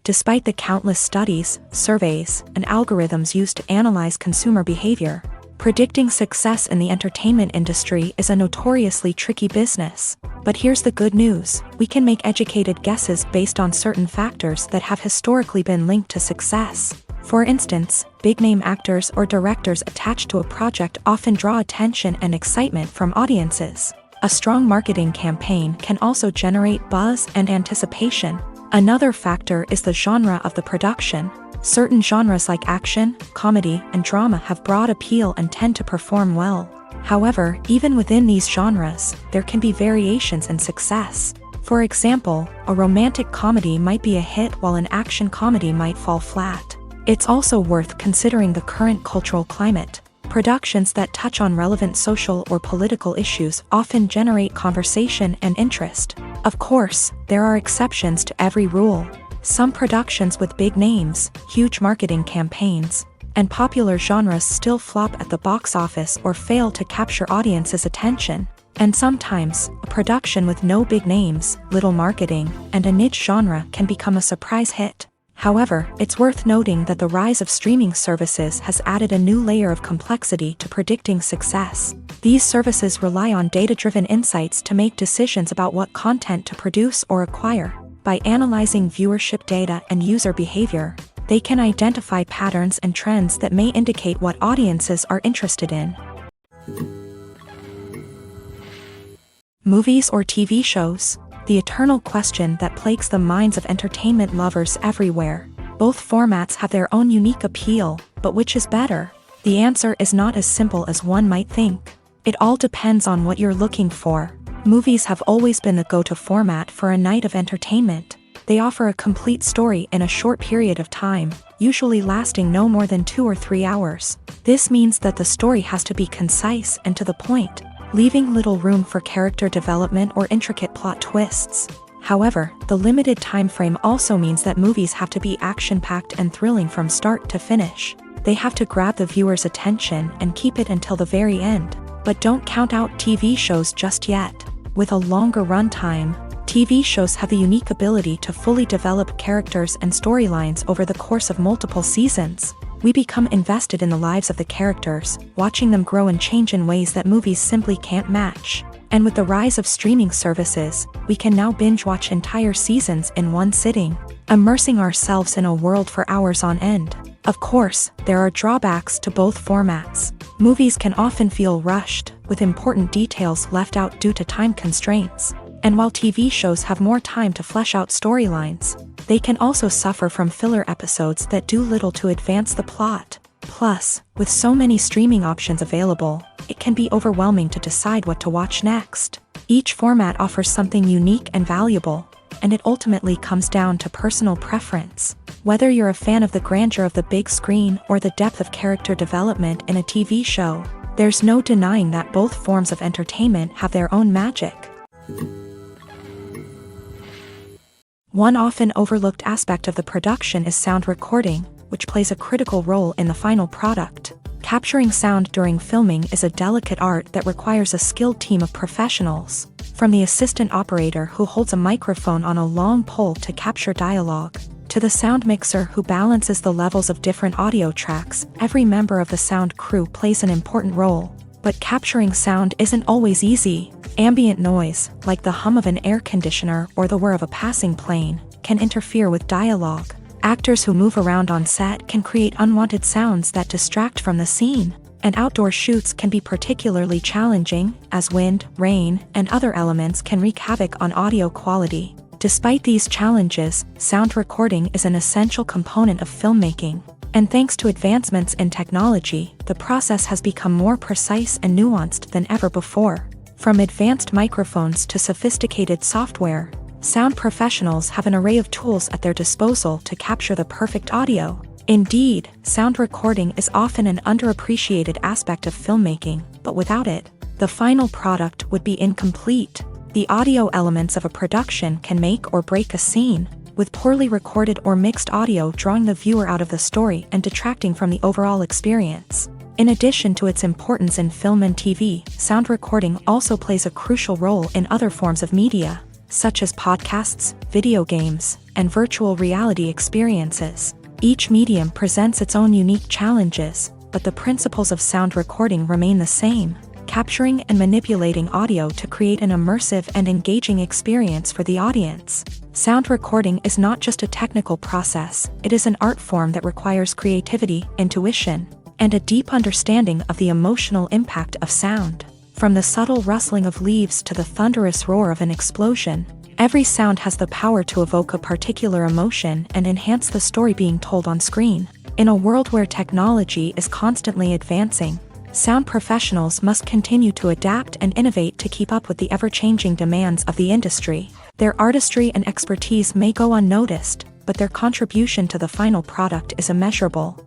Despite the countless studies, surveys, and algorithms used to analyze consumer behavior, predicting success in the entertainment industry is a notoriously tricky business. But here's the good news: we can make educated guesses based on certain factors that have historically been linked to success. For instance, big-name actors or directors attached to a project often draw attention and excitement from audiences. A strong marketing campaign can also generate buzz and anticipation. Another factor is the genre of the production. Certain genres like action, comedy, and drama have broad appeal and tend to perform well. However, even within these genres, there can be variations in success. For example, a romantic comedy might be a hit while an action comedy might fall flat. It's also worth considering the current cultural climate. Productions that touch on relevant social or political issues often generate conversation and interest. Of course, there are exceptions to every rule. Some productions with big names, huge marketing campaigns, and popular genres still flop at the box office or fail to capture audiences' attention. And sometimes, a production with no big names, little marketing, and a niche genre can become a surprise hit. However, it's worth noting that the rise of streaming services has added a new layer of complexity to predicting success. These services rely on data-driven insights to make decisions about what content to produce or acquire. By analyzing viewership data and user behavior, they can identify patterns and trends that may indicate what audiences are interested in. Movies or TV shows? The eternal question that plagues the minds of entertainment lovers everywhere. Both formats have their own unique appeal, but which is better? The answer is not as simple as one might think. It all depends on what you're looking for. Movies have always been the go-to format for a night of entertainment. They offer a complete story in a short period of time, usually lasting no more than 2 or 3 hours. This means that the story has to be concise and to the point, leaving little room for character development or intricate plot twists. However, the limited time frame also means that movies have to be action-packed and thrilling from start to finish. They have to grab the viewer's attention and keep it until the very end. But don't count out TV shows just yet. With a longer runtime, TV shows have the unique ability to fully develop characters and storylines over the course of multiple seasons. We become invested in the lives of the characters, watching them grow and change in ways that movies simply can't match. And with the rise of streaming services, we can now binge-watch entire seasons in one sitting, immersing ourselves in a world for hours on end. Of course, there are drawbacks to both formats. Movies can often feel rushed, with important details left out due to time constraints. And while TV shows have more time to flesh out storylines, they can also suffer from filler episodes that do little to advance the plot. Plus, with so many streaming options available, it can be overwhelming to decide what to watch next. Each format offers something unique and valuable, and it ultimately comes down to personal preference. Whether you're a fan of the grandeur of the big screen or the depth of character development in a TV show, there's no denying that both forms of entertainment have their own magic. One often overlooked aspect of the production is sound recording, which plays a critical role in the final product. Capturing sound during filming is a delicate art that requires a skilled team of professionals. From the assistant operator who holds a microphone on a long pole to capture dialogue, to the sound mixer who balances the levels of different audio tracks, every member of the sound crew plays an important role. But capturing sound isn't always easy. Ambient noise, like the hum of an air conditioner or the whir of a passing plane, can interfere with dialogue. Actors who move around on set can create unwanted sounds that distract from the scene. And outdoor shoots can be particularly challenging, as wind, rain, and other elements can wreak havoc on audio quality. Despite these challenges, sound recording is an essential component of filmmaking. And thanks to advancements in technology, the process has become more precise and nuanced than ever before. From advanced microphones to sophisticated software, sound professionals have an array of tools at their disposal to capture the perfect audio. Indeed, sound recording is often an underappreciated aspect of filmmaking, but without it, the final product would be incomplete. The audio elements of a production can make or break a scene, with poorly recorded or mixed audio drawing the viewer out of the story and detracting from the overall experience. In addition to its importance in film and TV, sound recording also plays a crucial role in other forms of media, such as podcasts, video games, and virtual reality experiences. Each medium presents its own unique challenges, but the principles of sound recording remain the same, capturing and manipulating audio to create an immersive and engaging experience for the audience. Sound recording is not just a technical process, it is an art form that requires creativity, intuition, and a deep understanding of the emotional impact of sound. From the subtle rustling of leaves to the thunderous roar of an explosion, every sound has the power to evoke a particular emotion and enhance the story being told on screen. In a world where technology is constantly advancing, sound professionals must continue to adapt and innovate to keep up with the ever-changing demands of the industry. Their artistry and expertise may go unnoticed, but their contribution to the final product is immeasurable.